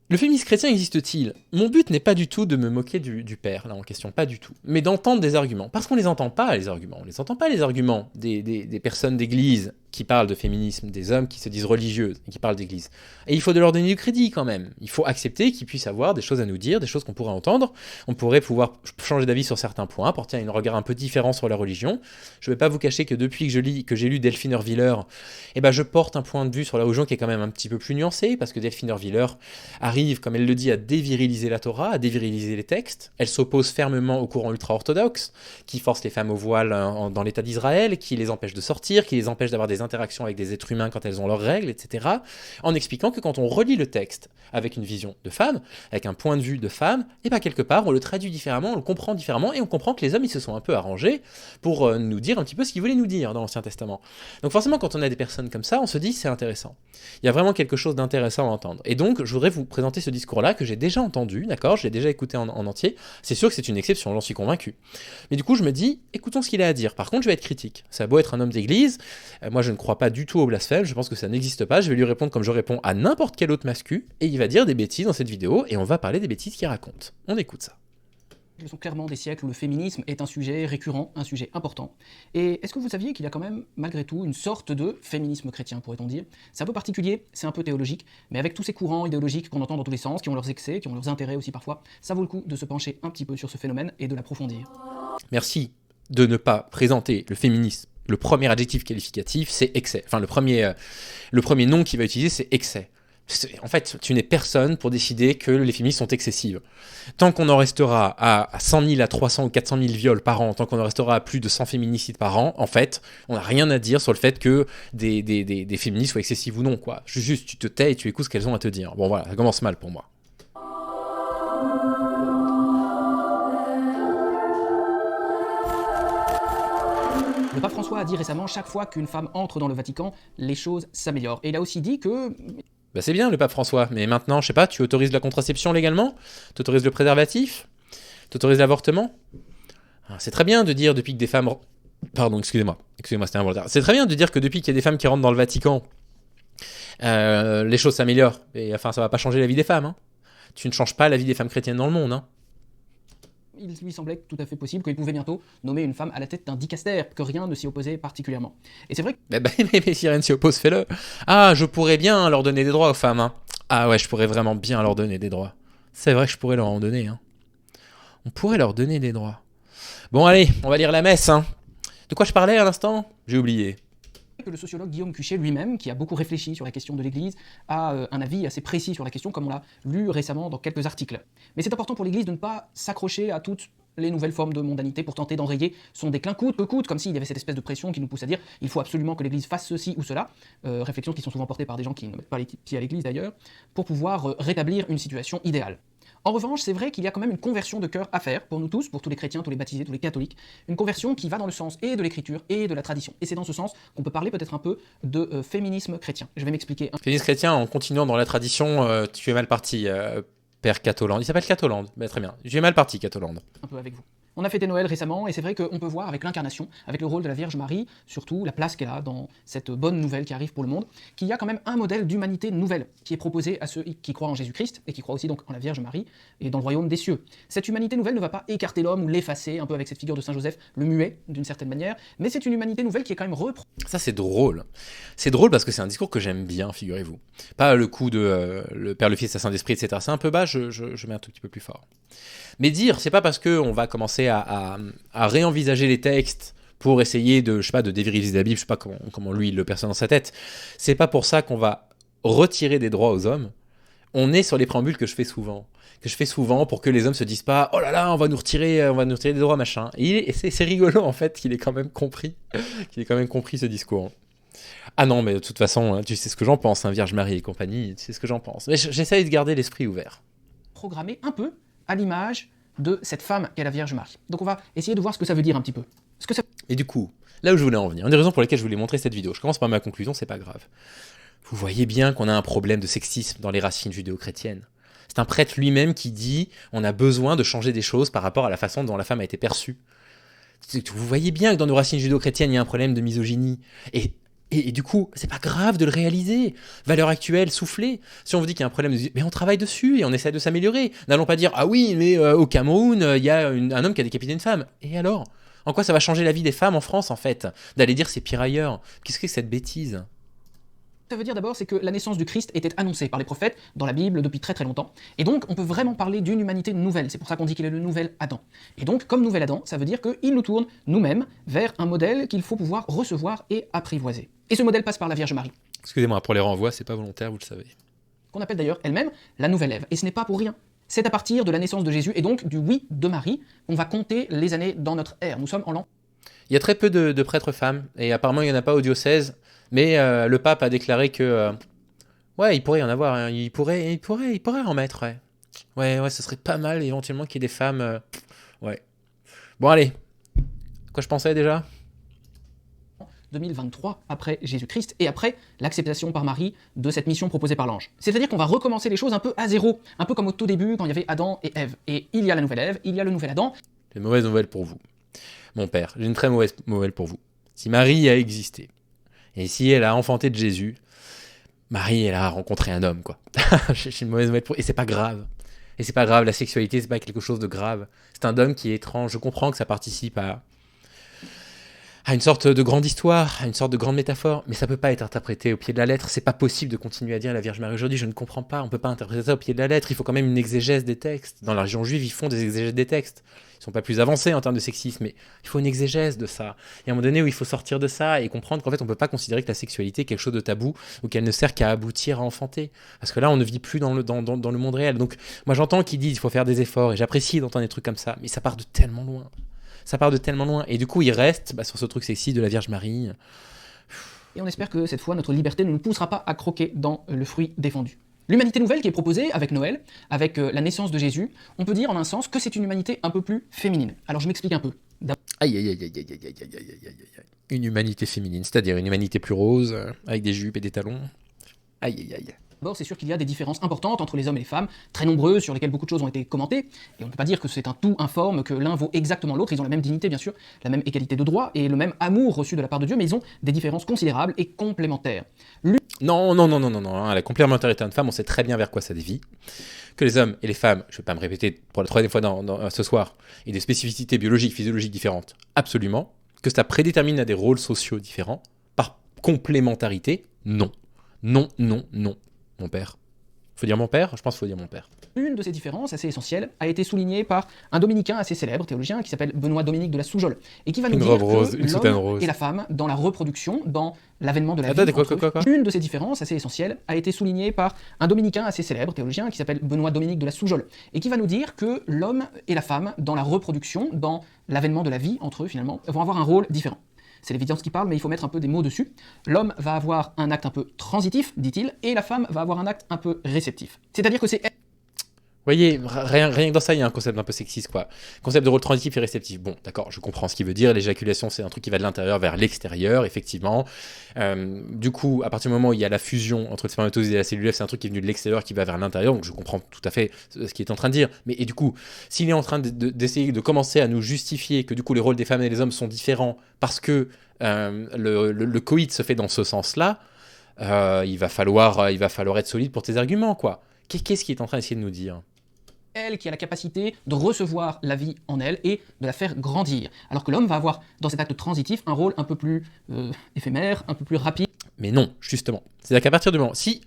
Le féminisme chrétien existe-t-il ? Mon but n'est pas du tout de me moquer du père, là en question, pas du tout, mais d'entendre des arguments. Parce qu'on les entend pas, les arguments. On les entend pas, les arguments des personnes d'église qui parlent de féminisme, des hommes qui se disent religieux et qui parlent d'église. Et il faut de leur donner du crédit quand même. Il faut accepter qu'ils puissent avoir des choses à nous dire, des choses qu'on pourrait entendre. On pourrait pouvoir changer d'avis sur certains points, porter un regard un peu différent sur la religion. Je ne vais pas vous cacher que depuis que j'ai lu Delphine Erwiller, je porte un point de vue sur la religion qui est quand même un petit peu plus nuancé, parce que Delphine Erwiller arrive, comme elle le dit, à déviriliser la Torah, à déviriliser les textes. Elle s'oppose fermement au courant ultra-orthodoxe, qui force les femmes au voile dans l'État d'Israël, qui les empêche de sortir, qui les empêche d'avoir des interactions avec des êtres humains quand elles ont leurs règles, etc. En expliquant que quand on relit le texte avec une vision de femme, avec un point de vue de femme, quelque part, on le traduit différemment, on le comprend différemment, et on comprend que les hommes, ils se sont un peu arrangés pour nous dire un petit peu ce qu'ils voulaient nous dire dans l'Ancien Testament. Donc forcément, quand on a des personnes comme ça, on se dit, c'est intéressant. Il y a vraiment quelque chose d'intéressant à entendre. Et donc, je voudrais vous présenter ce discours-là que j'ai déjà entendu, d'accord ? Je l'ai déjà écouté en entier. C'est sûr que c'est une exception, j'en suis convaincu. Mais du coup, je me dis, écoutons ce qu'il a à dire. Par contre, je vais être critique. Ça a beau être un homme d'église, moi je ne crois pas du tout au blasphème, je pense que ça n'existe pas, je vais lui répondre comme je réponds à n'importe quel autre mascu, et il va dire des bêtises dans cette vidéo, et on va parler des bêtises qu'il raconte. On écoute ça. Ce sont clairement des siècles où le féminisme est un sujet récurrent, un sujet important. Et est-ce que vous saviez qu'il y a quand même, malgré tout, une sorte de féminisme chrétien, pourrait-on dire ? C'est un peu particulier, c'est un peu théologique, mais avec tous ces courants idéologiques qu'on entend dans tous les sens, qui ont leurs excès, qui ont leurs intérêts aussi parfois, ça vaut le coup de se pencher un petit peu sur ce phénomène et de l'approfondir. Merci de ne pas présenter le féminisme. Le premier adjectif qualificatif, c'est excès. Enfin, le premier nom qu'il va utiliser, c'est excès. En fait, tu n'es personne pour décider que les féministes sont excessives. Tant qu'on en restera à 100 000, à 300 ou 400 000 viols par an, tant qu'on en restera à plus de 100 féminicides par an, en fait, on n'a rien à dire sur le fait que des féministes soient excessives ou non, quoi. Juste, tu te tais et tu écoutes ce qu'elles ont à te dire. Bon, voilà, ça commence mal pour moi. Le pape François a dit récemment, chaque fois qu'une femme entre dans le Vatican, les choses s'améliorent. Et il a aussi dit que... Bah c'est bien le pape François, mais maintenant, je sais pas, tu autorises la contraception légalement? Tu autorises le préservatif? Tu autorises l'avortement? C'est très bien de dire depuis que des femmes... Pardon, excusez-moi, c'était involontaire. C'est très bien de dire que depuis qu'il y a des femmes qui rentrent dans le Vatican, les choses s'améliorent. Et enfin, ça va pas changer la vie des femmes. Hein. Tu ne changes pas la vie des femmes chrétiennes dans le monde. Hein. Il lui semblait tout à fait possible qu'il pouvait bientôt nommer une femme à la tête d'un dicaster, que rien ne s'y opposait particulièrement. Et c'est vrai que... Mais si rien ne s'y oppose, fais-le. Ah, je pourrais bien leur donner des droits aux femmes. Hein. Ah ouais, je pourrais vraiment bien leur donner des droits. C'est vrai que je pourrais leur en donner. Hein. On pourrait leur donner des droits. Bon allez, on va lire la messe. Hein. De quoi je parlais à l'instant? J'ai oublié. Que le sociologue Guillaume Cuchet lui-même, qui a beaucoup réfléchi sur la question de l'Église, a un avis assez précis sur la question, comme on l'a lu récemment dans quelques articles. Mais c'est important pour l'Église de ne pas s'accrocher à toutes les nouvelles formes de mondanité pour tenter d'enrayer son déclin coûte que coûte, comme s'il y avait cette espèce de pression qui nous pousse à dire il faut absolument que l'Église fasse ceci ou cela, réflexions qui sont souvent portées par des gens qui ne mettent pas les pieds à l'Église d'ailleurs, pour pouvoir rétablir une situation idéale. En revanche, c'est vrai qu'il y a quand même une conversion de cœur à faire, pour nous tous, pour tous les chrétiens, tous les baptisés, tous les catholiques, une conversion qui va dans le sens et de l'écriture et de la tradition. Et c'est dans ce sens qu'on peut parler peut-être un peu de féminisme chrétien. Je vais m'expliquer. Féminisme chrétien, en continuant dans la tradition, tu es mal parti, Père Catoland. Il s'appelle Catoland, bah, très bien. Tu es mal parti, Catoland. Un peu avec vous. On a fêté Noël récemment, et c'est vrai qu'on peut voir avec l'incarnation, avec le rôle de la Vierge Marie, surtout la place qu'elle a dans cette bonne nouvelle qui arrive pour le monde, qu'il y a quand même un modèle d'humanité nouvelle qui est proposé à ceux qui croient en Jésus-Christ, et qui croient aussi donc en la Vierge Marie, et dans le royaume des cieux. Cette humanité nouvelle ne va pas écarter l'homme ou l'effacer, un peu avec cette figure de Saint Joseph, le muet, d'une certaine manière, mais c'est une humanité nouvelle qui est quand même Ça c'est drôle. C'est drôle parce que c'est un discours que j'aime bien, figurez-vous. Pas le coup de le Père, le Fils, le Saint-Esprit, etc. C'est un peu bas, je mets un tout petit peu plus fort. Mais dire, c'est pas parce qu'on va commencer à réenvisager les textes pour essayer de, je sais pas, de déviriliser la Bible, je sais pas comment lui il le perçoit dans sa tête, c'est pas pour ça qu'on va retirer des droits aux hommes. On est sur les préambules que je fais souvent pour que les hommes se disent pas oh là là on va nous retirer des droits machin. Et c'est rigolo en fait qu'il ait quand même compris ce discours. Ah non mais de toute façon hein, tu sais ce que j'en pense, hein, Vierge Marie et compagnie, tu sais ce que j'en pense. Mais j'essaye de garder l'esprit ouvert. Programmé un peu à l'image de cette femme qu'est la Vierge Marie. Donc on va essayer de voir ce que ça veut dire un petit peu. Et du coup, là où je voulais en venir, une des raisons pour lesquelles je voulais montrer cette vidéo, je commence par ma conclusion, c'est pas grave. Vous voyez bien qu'on a un problème de sexisme dans les racines judéo-chrétiennes. C'est un prêtre lui-même qui dit on a besoin de changer des choses par rapport à la façon dont la femme a été perçue. Vous voyez bien que dans nos racines judéo-chrétiennes, il y a un problème de misogynie. Et du coup, c'est pas grave de le réaliser. Valeur actuelle, soufflée. Si on vous dit qu'il y a un problème, mais on travaille dessus et on essaie de s'améliorer. N'allons pas dire ah oui, mais au Cameroun, il y a un homme qui a décapité une femme. Et alors? En quoi ça va changer la vie des femmes en France en fait? D'aller dire c'est pire ailleurs. Qu'est-ce que c'est que cette bêtise? Ça veut dire d'abord, c'est que la naissance du Christ était annoncée par les prophètes dans la Bible depuis très très longtemps. Et donc, on peut vraiment parler d'une humanité nouvelle. C'est pour ça qu'on dit qu'il est le nouvel Adam. Et donc, comme nouvel Adam, ça veut dire qu'il nous tourne nous-mêmes vers un modèle qu'il faut pouvoir recevoir et apprivoiser. Et ce modèle passe par la Vierge Marie. Excusez-moi, pour les renvois, c'est pas volontaire, vous le savez. Qu'on appelle d'ailleurs elle-même la nouvelle Ève. Et ce n'est pas pour rien. C'est à partir de la naissance de Jésus et donc du oui de Marie qu'on va compter les années dans notre ère. Nous sommes en l'an. Il y a très peu de prêtres femmes, et apparemment il n'y en a pas au diocèse, mais le pape a déclaré que ouais, il pourrait y en avoir, hein. il pourrait en mettre, ouais. Ouais, ce serait pas mal éventuellement qu'il y ait des femmes, ouais. Bon allez, quoi je pensais déjà 2023 après Jésus-Christ et après l'acceptation par Marie de cette mission proposée par l'ange. C'est-à-dire qu'on va recommencer les choses un peu à zéro, un peu comme au tout début quand il y avait Adam et Ève. Et il y a la nouvelle Ève, il y a le nouvel Adam. J'ai une mauvaise nouvelle pour vous. Mon père, j'ai une très mauvaise nouvelle pour vous. Si Marie a existé, et si elle a enfanté de Jésus, Marie, elle a rencontré un homme, quoi. J'ai une mauvaise nouvelle pour vous. Et c'est pas grave. Et c'est pas grave, la sexualité, c'est pas quelque chose de grave. C'est un homme qui est étrange. Je comprends que ça participe à une sorte de grande histoire, à une sorte de grande métaphore, mais ça peut pas être interprété au pied de la lettre. C'est pas possible de continuer à dire la Vierge Marie aujourd'hui, je ne comprends pas, on peut pas interpréter ça au pied de la lettre, il faut quand même une exégèse des textes. Dans la religion juive, ils font des exégèses des textes. Ils sont pas plus avancés en termes de sexisme, mais il faut une exégèse de ça. Il y a un moment donné où il faut sortir de ça et comprendre qu'en fait, on peut pas considérer que la sexualité est quelque chose de tabou ou qu'elle ne sert qu'à aboutir à enfanter. Parce que là, on ne vit plus dans le monde réel. Donc, moi, j'entends qu'ils disent qu'il faut faire des efforts et j'apprécie d'entendre des trucs comme ça, mais ça part de tellement loin. Et du coup, il reste sur ce truc sexy de la Vierge Marie. Et on espère que cette fois, notre liberté ne nous poussera pas à croquer dans le fruit défendu. L'humanité nouvelle qui est proposée avec Noël, avec la naissance de Jésus, on peut dire en un sens que c'est une humanité un peu plus féminine. Alors je m'explique un peu. Aïe, aïe, aïe, aïe, aïe, aïe, aïe, aïe, aïe, aïe, aïe. Une humanité féminine, c'est-à-dire une humanité plus rose, avec des jupes et des talons. Aïe, aïe, aïe. D'abord, c'est sûr qu'il y a des différences importantes entre les hommes et les femmes, très nombreuses, sur lesquelles beaucoup de choses ont été commentées, et on ne peut pas dire que c'est un tout informe, que l'un vaut exactement l'autre, ils ont la même dignité bien sûr, la même égalité de droits, et le même amour reçu de la part de Dieu, mais ils ont des différences considérables et complémentaires. Non, non, non, non, non, non, hein, la complémentarité homme-femme, on sait très bien vers quoi ça dévie. Que les hommes et les femmes, je ne vais pas me répéter pour la troisième fois ce soir, aient des spécificités biologiques, physiologiques différentes, absolument. Que ça prédétermine à des rôles sociaux différents, par complémentarité, non. Non, non, non, mon père. Faut dire mon père? Je pense qu'il faut dire mon père. Une de ces différences, assez essentielle, a été soulignée par un dominicain assez célèbre, théologien, qui s'appelle Benoît Dominique de la Soujole, et qui va nous Une dire robe rose, que une soutane l'homme rose. et la femme, dans la reproduction, dans l'avènement de la Attends, vie... quoi, entre quoi, eux, quoi Une de ces différences, assez essentielle, a été soulignée par un dominicain assez célèbre, théologien, qui s'appelle Benoît Dominique de la Soujole, et qui va nous dire que l'homme et la femme, dans la reproduction, dans l'avènement de la vie entre eux, finalement, vont avoir un rôle différent. C'est l'évidence qui parle, mais il faut mettre un peu des mots dessus. L'homme va avoir un acte un peu transitif, dit-il, et la femme va avoir un acte un peu réceptif. C'est-à-dire que c'est elle... Vous voyez, rien que dans ça, il y a un concept un peu sexiste, quoi. Concept de rôle transitif et réceptif. Bon, d'accord, je comprends ce qu'il veut dire. L'éjaculation, c'est un truc qui va de l'intérieur vers l'extérieur, effectivement. Du coup, à partir du moment où il y a la fusion entre le spermatozoïde et la cellule F, c'est un truc qui est venu de l'extérieur qui va vers l'intérieur. Donc je comprends tout à fait ce qu'il est en train de dire. Mais et du coup, s'il est en train d'essayer de commencer à nous justifier que du coup les rôles des femmes et des hommes sont différents parce que le coït se fait dans ce sens-là, il va falloir être solide pour tes arguments, quoi. Qu'est-ce qu'il est en train d'essayer de nous dire ? Elle qui a la capacité de recevoir la vie en elle et de la faire grandir. Alors que l'homme va avoir, dans cet acte transitif, un rôle un peu plus éphémère, un peu plus rapide. Mais non, justement. C'est-à-dire qu'à partir du moment... Si,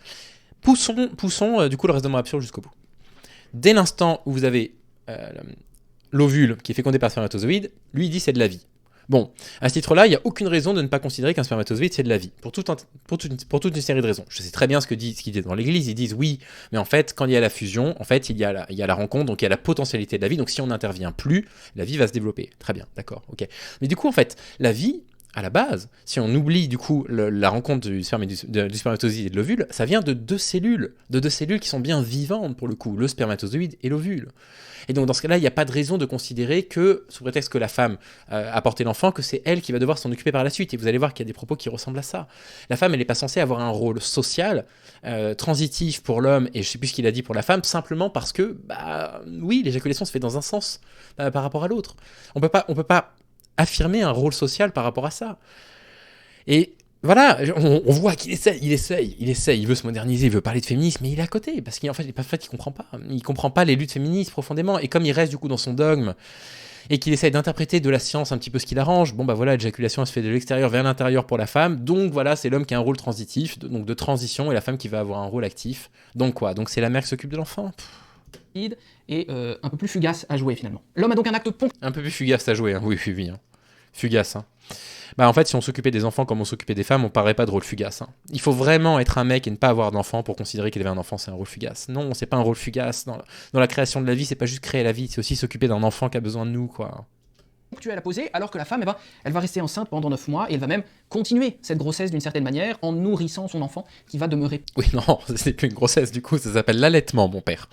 poussons du coup le raisonnement absurde jusqu'au bout. Dès l'instant où vous avez l'ovule qui est fécondé par le spermatozoïde, lui il dit c'est de la vie. Bon, à ce titre-là, il n'y a aucune raison de ne pas considérer qu'un spermatozoïde, c'est de la vie. Pour toute une série de raisons. Je sais très bien ce qu'ils disent dans l'Église. Ils disent oui, mais en fait, quand il y a la fusion, en fait, il y a la rencontre, donc il y a la potentialité de la vie. Donc si on n'intervient plus, la vie va se développer. Très bien, d'accord, ok. Mais du coup, en fait, la vie, à la base, si on oublie du coup la rencontre du spermatozoïde et de l'ovule, ça vient de deux cellules qui sont bien vivantes pour le coup, le spermatozoïde et l'ovule. Et donc dans ce cas-là, il n'y a pas de raison de considérer que, sous prétexte que la femme a porté l'enfant, que c'est elle qui va devoir s'en occuper par la suite. Et vous allez voir qu'il y a des propos qui ressemblent à ça. La femme, elle n'est pas censée avoir un rôle social, transitif pour l'homme, et je ne sais plus ce qu'il a dit pour la femme, simplement parce que, oui, l'éjaculation se fait dans un sens par rapport à l'autre. On peut pas affirmer un rôle social par rapport à ça. Et voilà, on voit qu'il essaye, il veut se moderniser, il veut parler de féminisme, mais il est à côté, parce qu'en fait, il comprend pas les luttes féministes profondément, et comme il reste du coup dans son dogme, et qu'il essaye d'interpréter de la science un petit peu ce qu'il arrange, bon bah voilà, l'éjaculation elle se fait de l'extérieur vers l'intérieur pour la femme, donc voilà, c'est l'homme qui a un rôle transitif, donc de transition, et la femme qui va avoir un rôle actif, donc quoi, donc c'est la mère qui s'occupe de l'enfant. Et un peu plus fugace à jouer finalement. L'homme a donc un acte ponctuel. Un peu plus fugace à jouer, hein. Oui, hein. Fugace, hein. Bah en fait, si on s'occupait des enfants comme on s'occupait des femmes, on parlerait pas de rôle fugace. Hein. Il faut vraiment être un mec et ne pas avoir d'enfant pour considérer qu'élever un enfant c'est un rôle fugace. Non, c'est pas un rôle fugace. Dans la création de la vie, c'est pas juste créer la vie, c'est aussi s'occuper d'un enfant qui a besoin de nous, quoi. Ponctuel à poser, alors que la femme, elle va rester enceinte pendant 9 mois et elle va même continuer cette grossesse d'une certaine manière en nourrissant son enfant qui va demeurer. Oui, non, c'est plus une grossesse du coup, ça s'appelle l'allaitement, mon père.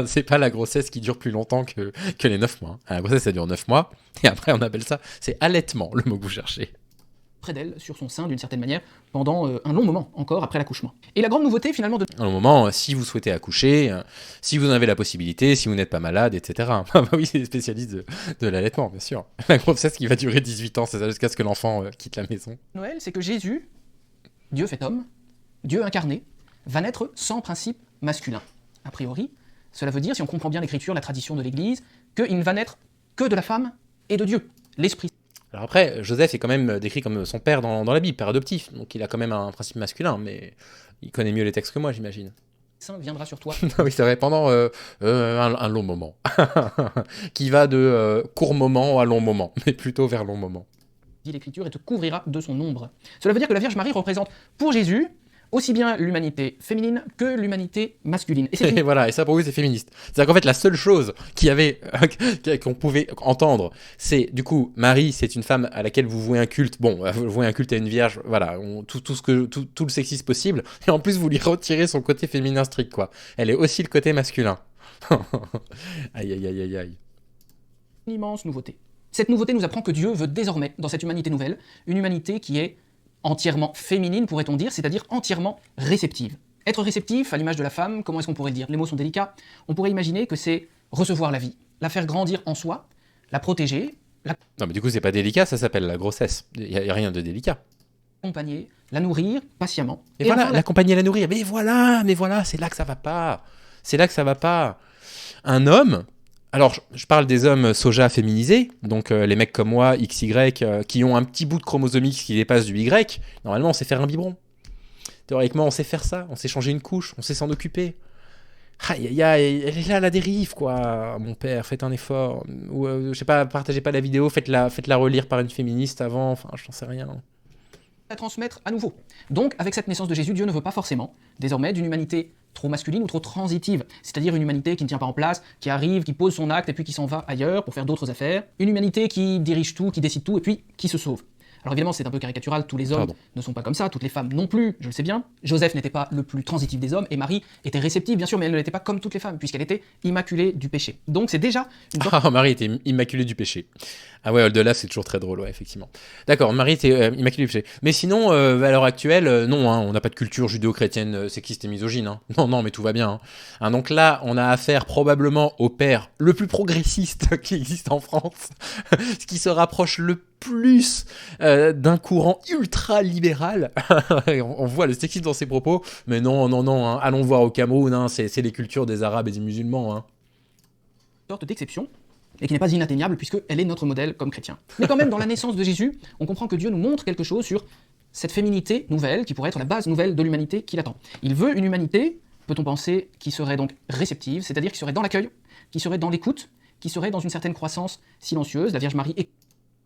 C'est pas la grossesse qui dure plus longtemps que les 9 mois. La grossesse, ça dure 9 mois, et après on appelle ça, c'est allaitement, le mot que vous cherchez. Près d'elle, sur son sein d'une certaine manière, pendant un long moment encore après l'accouchement. Et la grande nouveauté finalement de... Un long moment, si vous souhaitez accoucher, si vous en avez la possibilité, si vous n'êtes pas malade, etc. Ah bah oui, c'est les spécialistes de l'allaitement, bien sûr. La grossesse qui va durer 18 ans, c'est ça, jusqu'à ce que l'enfant quitte la maison. Noël, c'est que Jésus, Dieu fait homme, Dieu incarné, va naître sans principe masculin. A priori, cela veut dire, si on comprend bien l'écriture, la tradition de l'Église, qu'il ne va naître que de la femme et de Dieu, l'Esprit. Alors après, Joseph est quand même décrit comme son père dans la Bible, père adoptif, donc il a quand même un principe masculin, mais il connaît mieux les textes que moi, j'imagine. Saint viendra sur toi. Oui, c'est vrai, pendant un long moment, qui va de court moment à long moment, mais plutôt vers long moment. Dit l'Écriture, et te couvrira de son ombre. Cela veut dire que la Vierge Marie représente pour Jésus aussi bien l'humanité féminine que l'humanité masculine. Et voilà, et ça pour vous c'est féministe. C'est-à-dire qu'en fait la seule chose qu'on pouvait entendre, c'est du coup Marie, c'est une femme à laquelle vous vouez un culte. Bon, vous vouez un culte à une vierge, voilà, tout le sexisme possible. Et en plus vous lui retirez son côté féminin strict, quoi. Elle est aussi le côté masculin. Aïe aïe aïe aïe aïe. Une immense nouveauté. Cette nouveauté nous apprend que Dieu veut désormais, dans cette humanité nouvelle, une humanité qui est entièrement féminine, pourrait-on dire, c'est-à-dire entièrement réceptive. Être réceptif, à l'image de la femme, comment est-ce qu'on pourrait le dire? Les mots sont délicats. On pourrait imaginer que c'est recevoir la vie, la faire grandir en soi, la protéger, Non, mais du coup, c'est pas délicat, ça s'appelle la grossesse. Il y a rien de délicat. l'accompagner, la nourrir patiemment. Et voilà, enfin, l'accompagner et la nourrir. Mais voilà, c'est là que ça va pas. C'est là que ça va pas. Un homme, alors je parle des hommes soja féminisés, donc les mecs comme moi, XY, qui ont un petit bout de chromosome X qui dépasse du Y, normalement on sait faire un biberon. Théoriquement on sait faire ça, on sait changer une couche, on sait s'en occuper. Aïe aïe aïe, elle est là la dérive quoi, mon père, faites un effort. Ou je sais pas, partagez pas la vidéo, faites-la relire par une féministe avant, enfin j'en sais rien. la transmettre à nouveau. Donc, avec cette naissance de Jésus, Dieu ne veut pas forcément, désormais, d'une humanité trop masculine ou trop transitive, c'est-à-dire une humanité qui ne tient pas en place, qui arrive, qui pose son acte et puis qui s'en va ailleurs pour faire d'autres affaires, une humanité qui dirige tout, qui décide tout et puis qui se sauve. Alors évidemment, c'est un peu caricatural, tous les hommes Pardon. ne sont pas comme ça, toutes les femmes non plus, je le sais bien. Joseph n'était pas le plus transitif des hommes, et Marie était réceptive, bien sûr, mais elle ne l'était pas comme toutes les femmes, puisqu'elle était immaculée du péché. Donc c'est déjà une bonne Ah, Marie était immaculée du péché. Ah ouais, Oldelaf, c'est toujours très drôle, ouais, effectivement. D'accord, Marie était immaculée du péché. Mais sinon, à l'heure actuelle, non, hein, on n'a pas de culture judéo-chrétienne sexiste et misogyne. Hein. Non, mais tout va bien. Hein. Hein, donc là, on a affaire probablement au père le plus progressiste qui existe en France, ce qui se rapproche le plus d'un courant ultra-libéral. On voit le sexisme dans ses propos, mais non, hein, allons voir au Cameroun, hein, c'est les cultures des Arabes et des musulmans. Hein. sorte d'exception, et qui n'est pas inatteignable puisqu'elle est notre modèle comme chrétien. Mais quand même, dans la naissance de Jésus, on comprend que Dieu nous montre quelque chose sur cette féminité nouvelle qui pourrait être la base nouvelle de l'humanité qu'il attend. Il veut une humanité, peut-on penser, qui serait donc réceptive, c'est-à-dire qui serait dans l'accueil, qui serait dans l'écoute, qui serait dans une certaine croissance silencieuse. La Vierge Marie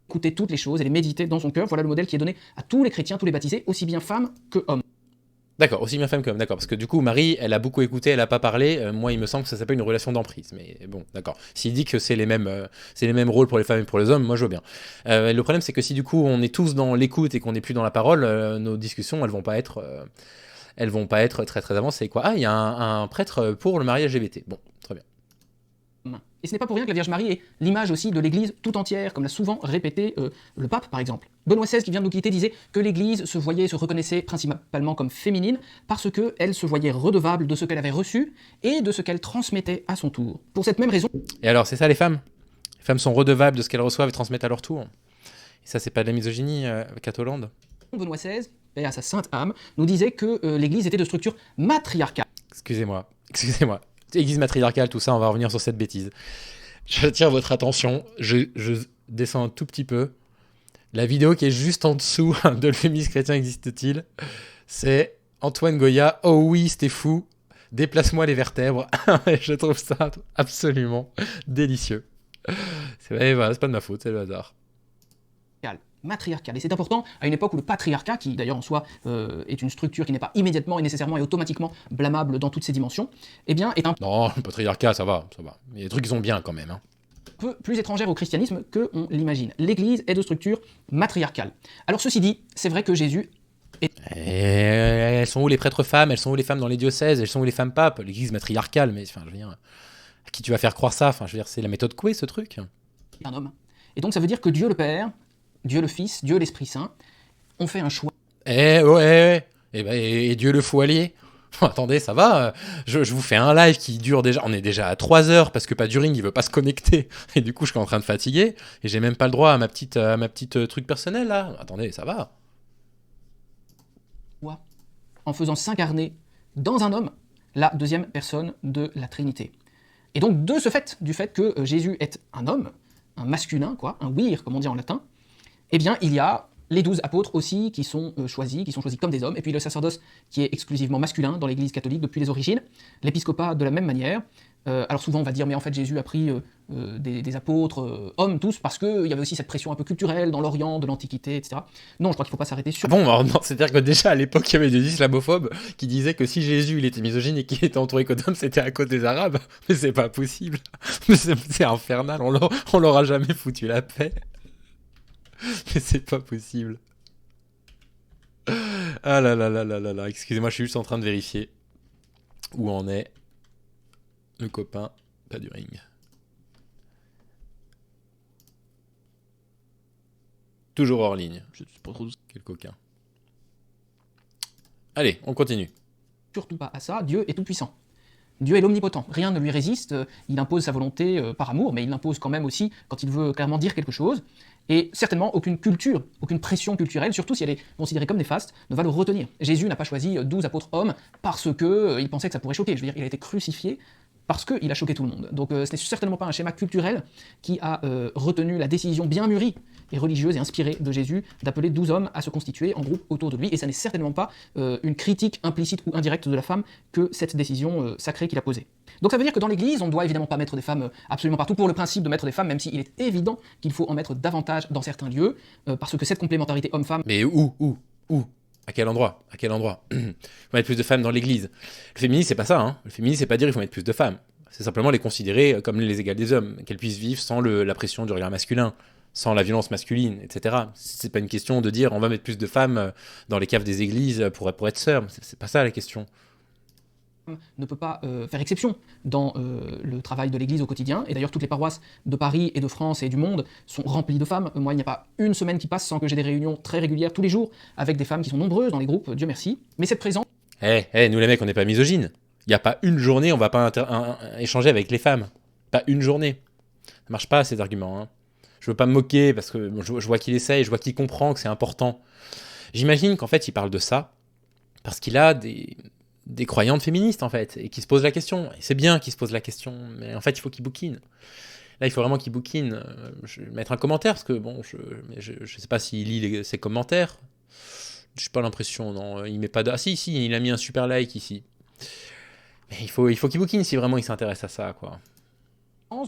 écoutait toutes les choses et les méditait dans son cœur. Voilà le modèle qui est donné à tous les chrétiens, tous les baptisés, aussi bien femmes que hommes. D'accord, aussi bien femme qu'homme, d'accord. Parce que du coup, Marie, elle a beaucoup écouté, elle a pas parlé. Moi, il me semble que ça s'appelle une relation d'emprise. Mais bon, d'accord. S'il dit que c'est les mêmes rôles pour les femmes et pour les hommes, moi je veux bien. Le problème, c'est que si du coup, on est tous dans l'écoute et qu'on n'est plus dans la parole, nos discussions, elles vont pas être très très avancées, quoi. Ah, il y a un prêtre pour le mariage LGBT. Bon, très bien. Et ce n'est pas pour rien que la Vierge Marie est l'image aussi de l'Église tout entière, comme l'a souvent répété le pape, par exemple. Benoît XVI, qui vient de nous quitter, disait que l'Église se reconnaissait principalement comme féminine, parce qu'elle se voyait redevable de ce qu'elle avait reçu et de ce qu'elle transmettait à son tour. Pour cette même raison... Et alors, c'est ça les femmes? Les femmes sont redevables de ce qu'elles reçoivent et transmettent à leur tour. Et ça, c'est pas de la misogynie, Catholande? Benoît XVI, paix à sa sainte âme, nous disait que l'Église était de structure matriarcale. Excusez-moi. Église matriarcale, tout ça, on va revenir sur cette bêtise. J'attire votre attention, je descends un tout petit peu. La vidéo qui est juste en dessous de Le féminisme chrétien existe-t-il? C'est Antoine Goya. Oh oui, c'était fou. Déplace-moi les vertèbres. Je trouve ça absolument délicieux. Voilà, c'est pas de ma faute, c'est le hasard. Matriarcale. Et c'est important à une époque où le patriarcat, qui d'ailleurs en soi est une structure qui n'est pas immédiatement et nécessairement et automatiquement blâmable dans toutes ses dimensions, eh bien est un Non, le patriarcat, ça va. Il y a des trucs qui sont bien quand même. Hein. peu plus étrangère au christianisme que on l'imagine. L'Église est de structure matriarcale. Alors ceci dit, c'est vrai que Jésus... Et elles sont où les prêtres femmes? Elles sont où les femmes dans les diocèses? Elles sont où les femmes papes? L'église matriarcale, mais enfin, je veux dire, à qui tu vas faire croire ça? Enfin, je veux dire, c'est la méthode Coué, ce truc. Un homme. Et donc ça veut dire que Dieu le Père, Dieu le Fils, Dieu l'Esprit Saint ont fait un choix. Et Dieu le fou allié. Attendez, ça va. Je vous fais un live qui dure déjà. On est déjà à 3 heures parce que Paduring il veut pas se connecter. Et du coup, je suis en train de fatiguer. Et j'ai même pas le droit à ma petite truc personnel là. Attendez, ça va. En faisant s'incarner dans un homme la deuxième personne de la Trinité. Et donc de ce fait, du fait que Jésus est un homme, un masculin, quoi, un vir comme on dit en latin, eh bien il y a les 12 apôtres aussi qui sont choisis comme des hommes, et puis le sacerdoce qui est exclusivement masculin dans l'Église catholique depuis les origines, l'épiscopat de la même manière. Alors souvent on va dire mais en fait Jésus a pris des apôtres hommes tous parce qu'il y avait aussi cette pression un peu culturelle dans l'Orient, de l'Antiquité, etc. Non, je crois qu'il ne faut pas s'arrêter sur... Bon, alors non, c'est-à-dire que déjà à l'époque il y avait des islamophobes qui disaient que si Jésus il était misogyne et qu'il était entouré que d'hommes, c'était à cause des Arabes. Mais c'est pas possible. C'est infernal, on leur a jamais foutu la paix. Mais c'est pas possible. Ah là là là là là là, excusez-moi, je suis juste en train de vérifier où en est le copain Paduring. Toujours hors ligne. Je sais pas trop. Quel coquin. Allez, on continue. Surtout pas à ça, Dieu est tout-puissant. Dieu est l'omnipotent, rien ne lui résiste, il impose sa volonté par amour, mais il l'impose quand même aussi quand il veut clairement dire quelque chose, et certainement aucune culture, aucune pression culturelle, surtout si elle est considérée comme néfaste, ne va le retenir. Jésus n'a pas choisi 12 apôtres hommes parce qu'il pensait que ça pourrait choquer, je veux dire, il a été crucifié parce qu'il a choqué tout le monde. Donc ce n'est certainement pas un schéma culturel qui a retenu la décision bien mûrie et religieuse et inspirée de Jésus d'appeler 12 hommes à se constituer en groupe autour de lui, et ça n'est certainement pas une critique implicite ou indirecte de la femme que cette décision sacrée qu'il a posée. Donc ça veut dire que dans l'Église, on ne doit évidemment pas mettre des femmes absolument partout pour le principe de mettre des femmes, même s'il est évident qu'il faut en mettre davantage dans certains lieux, parce que cette complémentarité homme-femme... Mais où À quel endroit Il faut mettre plus de femmes dans l'église. Le féminisme, c'est pas ça. Hein. Le féminisme, c'est pas dire il faut mettre plus de femmes. C'est simplement les considérer comme les égales des hommes, qu'elles puissent vivre sans la pression du regard masculin, sans la violence masculine, etc. C'est pas une question de dire on va mettre plus de femmes dans les caves des églises pour être sœurs. C'est pas ça la question. Ne peut pas faire exception dans le travail de l'Église au quotidien. Et d'ailleurs, toutes les paroisses de Paris et de France et du monde sont remplies de femmes. Moi, il n'y a pas une semaine qui passe sans que j'ai des réunions très régulières tous les jours avec des femmes qui sont nombreuses dans les groupes, Dieu merci. Mais cette présence... Nous les mecs, on n'est pas misogynes. Il n'y a pas une journée, on va pas échanger avec les femmes. Pas une journée. Ça marche pas, ces arguments. Hein. Je veux pas me moquer, parce que je vois qu'il essaye, je vois qu'il comprend que c'est important. J'imagine qu'en fait, il parle de ça parce qu'il a des croyantes féministes, en fait, et qui se posent la question. Et c'est bien qu'il se pose la question, mais en fait, il faut qu'il bouquine. Là, il faut vraiment qu'il bouquine. Je vais mettre un commentaire, parce que, bon, je sais pas s'il lit ses commentaires. J'ai pas l'impression, non. Il met pas de... Ah si, il a mis un super like ici. Mais il faut qu'il bouquine si vraiment il s'intéresse à ça, quoi.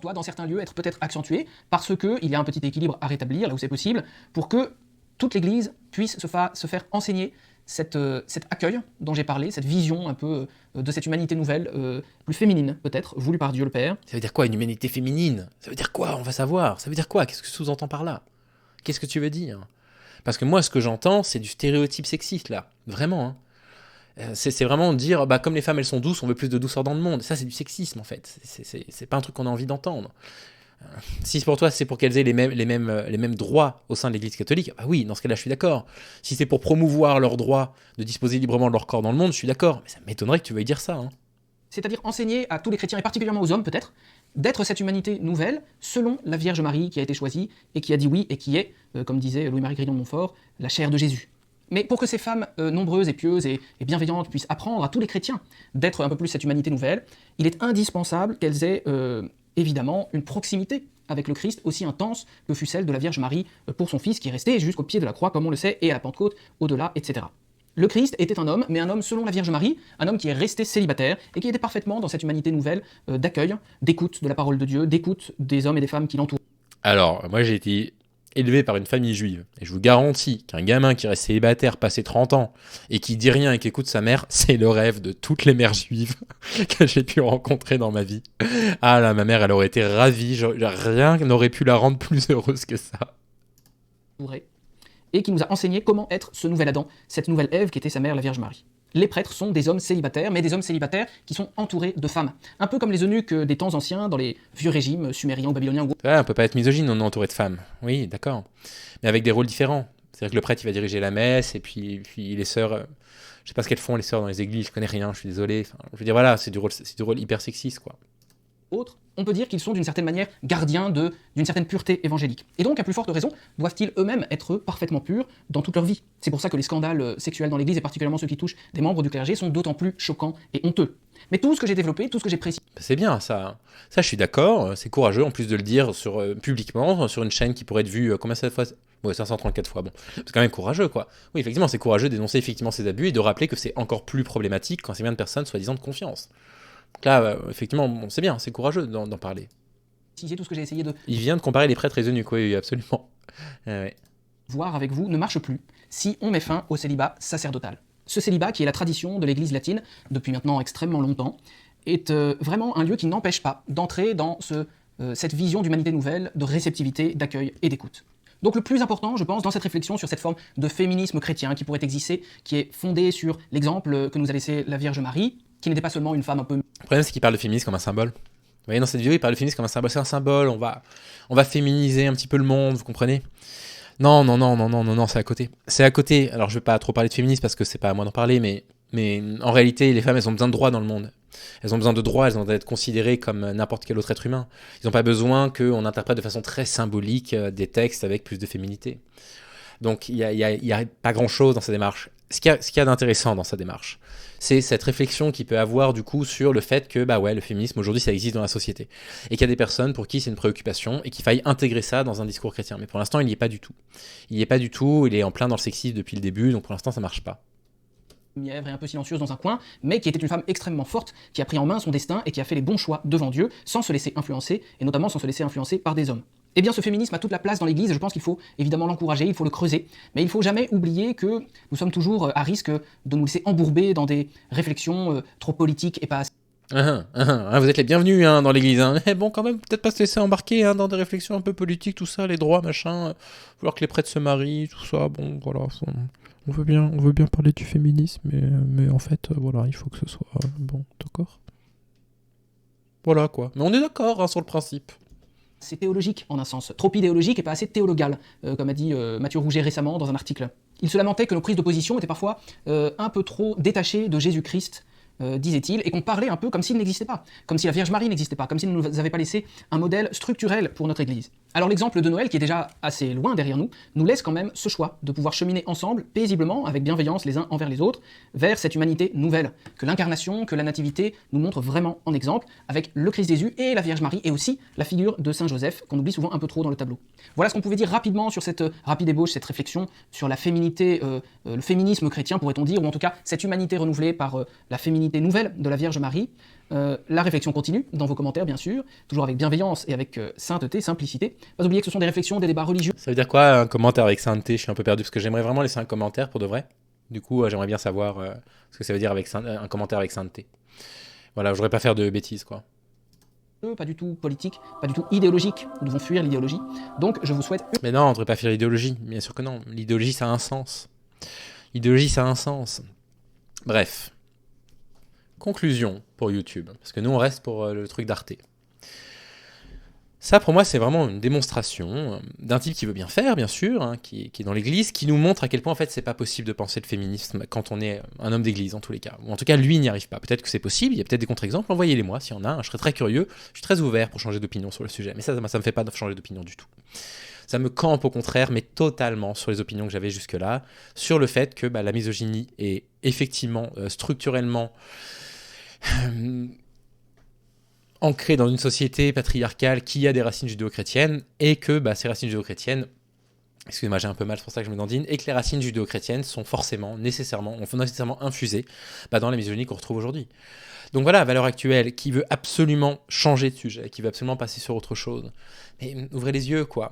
Doit, dans certains lieux, être peut-être accentuée, parce qu'il y a un petit équilibre à rétablir, là où c'est possible, pour que toute l'Église puisse se faire enseigner cet accueil dont j'ai parlé, cette vision un peu de cette humanité nouvelle, plus féminine peut-être, voulue par Dieu le Père. Ça veut dire quoi, une humanité féminine? Ça veut dire quoi? On va savoir. Ça veut dire quoi? Qu'est-ce que tu sous-entends par là? Qu'est-ce que tu veux dire? Parce que moi, ce que j'entends, c'est du stéréotype sexiste, là. Vraiment, hein. C'est vraiment dire, bah, comme les femmes elles sont douces, on veut plus de douceur dans le monde. Ça, c'est du sexisme, en fait. C'est pas un truc qu'on a envie d'entendre. Si pour toi, c'est pour qu'elles aient les mêmes droits au sein de l'Église catholique, bah oui, dans ce cas-là, je suis d'accord. Si c'est pour promouvoir leur droit de disposer librement de leur corps dans le monde, je suis d'accord. Mais ça m'étonnerait que tu veuilles dire ça. Hein. C'est-à-dire enseigner à tous les chrétiens, et particulièrement aux hommes peut-être, d'être cette humanité nouvelle, selon la Vierge Marie qui a été choisie, et qui a dit oui, et qui est, comme disait Louis-Marie Grignon de Montfort, la chair de Jésus. Mais pour que ces femmes nombreuses et pieuses et bienveillantes puissent apprendre à tous les chrétiens d'être un peu plus cette humanité nouvelle, il est indispensable qu'elles aient évidemment une proximité avec le Christ aussi intense que fut celle de la Vierge Marie pour son Fils qui est resté jusqu'au pied de la croix, comme on le sait, et à la Pentecôte, au-delà, etc. Le Christ était un homme, mais un homme selon la Vierge Marie, un homme qui est resté célibataire et qui était parfaitement dans cette humanité nouvelle d'accueil, d'écoute de la parole de Dieu, d'écoute des hommes et des femmes qui l'entourent. Alors, moi j'ai été élevé par une famille juive, et je vous garantis qu'un gamin qui reste célibataire passé 30 ans et qui dit rien et qui écoute sa mère, c'est le rêve de toutes les mères juives que j'ai pu rencontrer dans ma vie. Ah là, ma mère, elle aurait été ravie, rien n'aurait pu la rendre plus heureuse que ça. Et qui nous a enseigné comment être ce nouvel Adam, cette nouvelle Ève qui était sa mère, la Vierge Marie. Les prêtres sont des hommes célibataires, mais des hommes célibataires qui sont entourés de femmes. Un peu comme les eunuques des temps anciens, dans les vieux régimes sumériens ou babyloniens. Ouais, on peut pas être misogyne, on est entouré de femmes. Oui, d'accord. Mais avec des rôles différents. C'est-à-dire que le prêtre, il va diriger la messe, et puis les sœurs... je sais pas ce qu'elles font, les sœurs, dans les églises, je connais rien, je suis désolé. Enfin, je veux dire, voilà, c'est du rôle hyper sexiste, quoi. Autres, on peut dire qu'ils sont d'une certaine manière gardiens d'une certaine pureté évangélique. Et donc, à plus forte raison, doivent-ils eux-mêmes être parfaitement purs dans toute leur vie. C'est pour ça que les scandales sexuels dans l'Église, et particulièrement ceux qui touchent des membres du clergé, sont d'autant plus choquants et honteux. Mais tout ce que j'ai développé, tout ce que j'ai précisé... C'est bien, ça. Ça, je suis d'accord, c'est courageux, en plus de le dire publiquement, sur une chaîne qui pourrait être vue, combien ça fois? Ouais, 534 fois, bon. C'est quand même courageux, quoi. Oui, effectivement, c'est courageux d'énoncer effectivement ces abus et de rappeler que c'est encore plus problématique quand c'est bien de personnes soi-disant de confiance. Donc là, effectivement, bon, c'est bien, c'est courageux d'en parler. Tout ce que j'ai essayé de... Il vient de comparer les prêtres et les eunuques, oui, absolument. Ouais. Voir avec vous ne marche plus si on met fin au célibat sacerdotal. Ce célibat, qui est la tradition de l'Église latine depuis maintenant extrêmement longtemps, est vraiment un lieu qui n'empêche pas d'entrer dans cette vision d'humanité nouvelle, de réceptivité, d'accueil et d'écoute. Donc le plus important, je pense, dans cette réflexion sur cette forme de féminisme chrétien qui pourrait exister, qui est fondée sur l'exemple que nous a laissé la Vierge Marie, qui n'était pas seulement une femme un peu... Le problème, c'est qu'il parle de féminisme comme un symbole. Vous voyez, dans cette vidéo, il parle de féminisme comme un symbole. C'est un symbole, on va féminiser un petit peu le monde, vous comprenez? Non, non, non, non, non, non, non, c'est à côté. C'est à côté. Alors, je vais pas trop parler de féminisme parce que c'est pas à moi d'en parler, mais en réalité, les femmes, elles ont besoin de droits dans le monde. Elles ont besoin de droits, elles ont besoin d'être considérées comme n'importe quel autre être humain. Ils n'ont pas besoin qu'on interprète de façon très symbolique des textes avec plus de féminité. Donc, il y a pas grand-chose dans sa démarche. Ce qu'il y a d'intéressant dans sa démarche, c'est cette réflexion qu'il peut avoir du coup sur le fait que bah ouais, le féminisme aujourd'hui ça existe dans la société et qu'il y a des personnes pour qui c'est une préoccupation et qu'il faille intégrer ça dans un discours chrétien. Mais pour l'instant, il n'y est pas du tout. Il n'y est pas du tout, il est en plein dans le sexisme depuis le début, donc pour l'instant ça marche pas. Mièvre et un peu silencieuse dans un coin, mais qui était une femme extrêmement forte, qui a pris en main son destin et qui a fait les bons choix devant Dieu, sans se laisser influencer, et notamment sans se laisser influencer par des hommes. Eh bien, ce féminisme a toute la place dans l'Église, et je pense qu'il faut évidemment l'encourager, il faut le creuser, mais il ne faut jamais oublier que nous sommes toujours à risque de nous laisser embourber dans des réflexions trop politiques et pas assez Vous êtes les bienvenus dans l'église. Mais bon, quand même, peut-être pas se laisser embarquer dans des réflexions un peu politiques, tout ça, les droits, machin, vouloir que les prêtres se marient, tout ça, bon, voilà. On veut bien parler du féminisme, mais en fait, voilà, il faut que ce soit bon, d'accord. Voilà quoi. Mais on est d'accord sur le principe. c'est théologique en un sens, trop idéologique et pas assez théologal, comme a dit Mathieu Rouget récemment dans un article. Il se lamentait que nos prises de position étaient parfois un peu trop détachées de Jésus-Christ, disait-il, et qu'on parlait un peu comme s'il n'existait pas, comme si la Vierge Marie n'existait pas, comme s'il ne nous avait pas laissé un modèle structurel pour notre Église. Alors l'exemple de Noël, qui est déjà assez loin derrière nous laisse quand même ce choix de pouvoir cheminer ensemble, paisiblement, avec bienveillance les uns envers les autres, vers cette humanité nouvelle, que l'incarnation, que la nativité nous montre vraiment en exemple, avec le Christ Jésus et la Vierge Marie, et aussi la figure de Saint Joseph, qu'on oublie souvent un peu trop dans le tableau. Voilà ce qu'on pouvait dire rapidement sur cette rapide ébauche, cette réflexion sur la féminité, le féminisme chrétien pourrait-on dire, ou en tout cas cette humanité renouvelée par la féminité nouvelle de la Vierge Marie. La réflexion continue, dans vos commentaires bien sûr, toujours avec bienveillance et avec sainteté, simplicité. Pas oublier que ce sont des réflexions, des débats religieux. Ça veut dire quoi un commentaire avec sainteté? Je suis un peu perdu parce que j'aimerais vraiment laisser un commentaire pour de vrai. Du coup, j'aimerais bien savoir ce que ça veut dire avec un commentaire avec sainteté. Voilà, je voudrais pas faire de bêtises quoi. Pas du tout politique, pas du tout idéologique, nous devons fuir l'idéologie. Donc je vous souhaite Mais non, on devrait pas faire l'idéologie, bien sûr que non. L'idéologie ça a un sens. L'idéologie ça a un sens. Bref. Conclusion pour YouTube, parce que nous on reste pour le truc d'Arte. Ça pour moi c'est vraiment une démonstration d'un type qui veut bien faire bien sûr, qui est dans l'église, qui nous montre à quel point en fait c'est pas possible de penser le féminisme quand on est un homme d'église en tous les cas. Ou en tout cas lui il n'y arrive pas. Peut-être que c'est possible, il y a peut-être des contre-exemples, envoyez-les moi s'il y en a, je serais très curieux, je suis très ouvert pour changer d'opinion sur le sujet, mais ça me fait pas changer d'opinion du tout. Ça me campe au contraire, mais totalement sur les opinions que j'avais jusque-là, sur le fait que la misogynie est effectivement structurellement ancré dans une société patriarcale qui a des racines judéo-chrétiennes et que ces racines judéo-chrétiennes, excusez-moi j'ai un peu mal, c'est pour ça que je me dandine, et que les racines judéo-chrétiennes sont nécessairement infusées dans la misogynie qu'on retrouve aujourd'hui. Donc voilà, à l'heure actuelle, qui veut absolument changer de sujet, qui veut absolument passer sur autre chose, mais ouvrez les yeux quoi.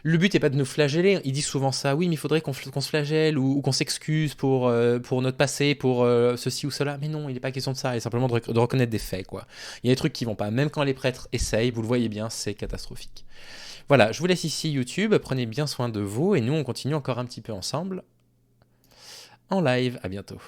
Le but n'est pas de nous flageller, ils disent souvent ça, oui mais il faudrait qu'on se flagelle ou qu'on s'excuse pour notre passé, pour ceci ou cela, mais non, il n'est pas question de ça, il est simplement de reconnaître des faits quoi. Il y a des trucs qui vont pas, même quand les prêtres essayent, vous le voyez bien, c'est catastrophique. Voilà, je vous laisse ici YouTube, prenez bien soin de vous et nous on continue encore un petit peu ensemble en live, à bientôt.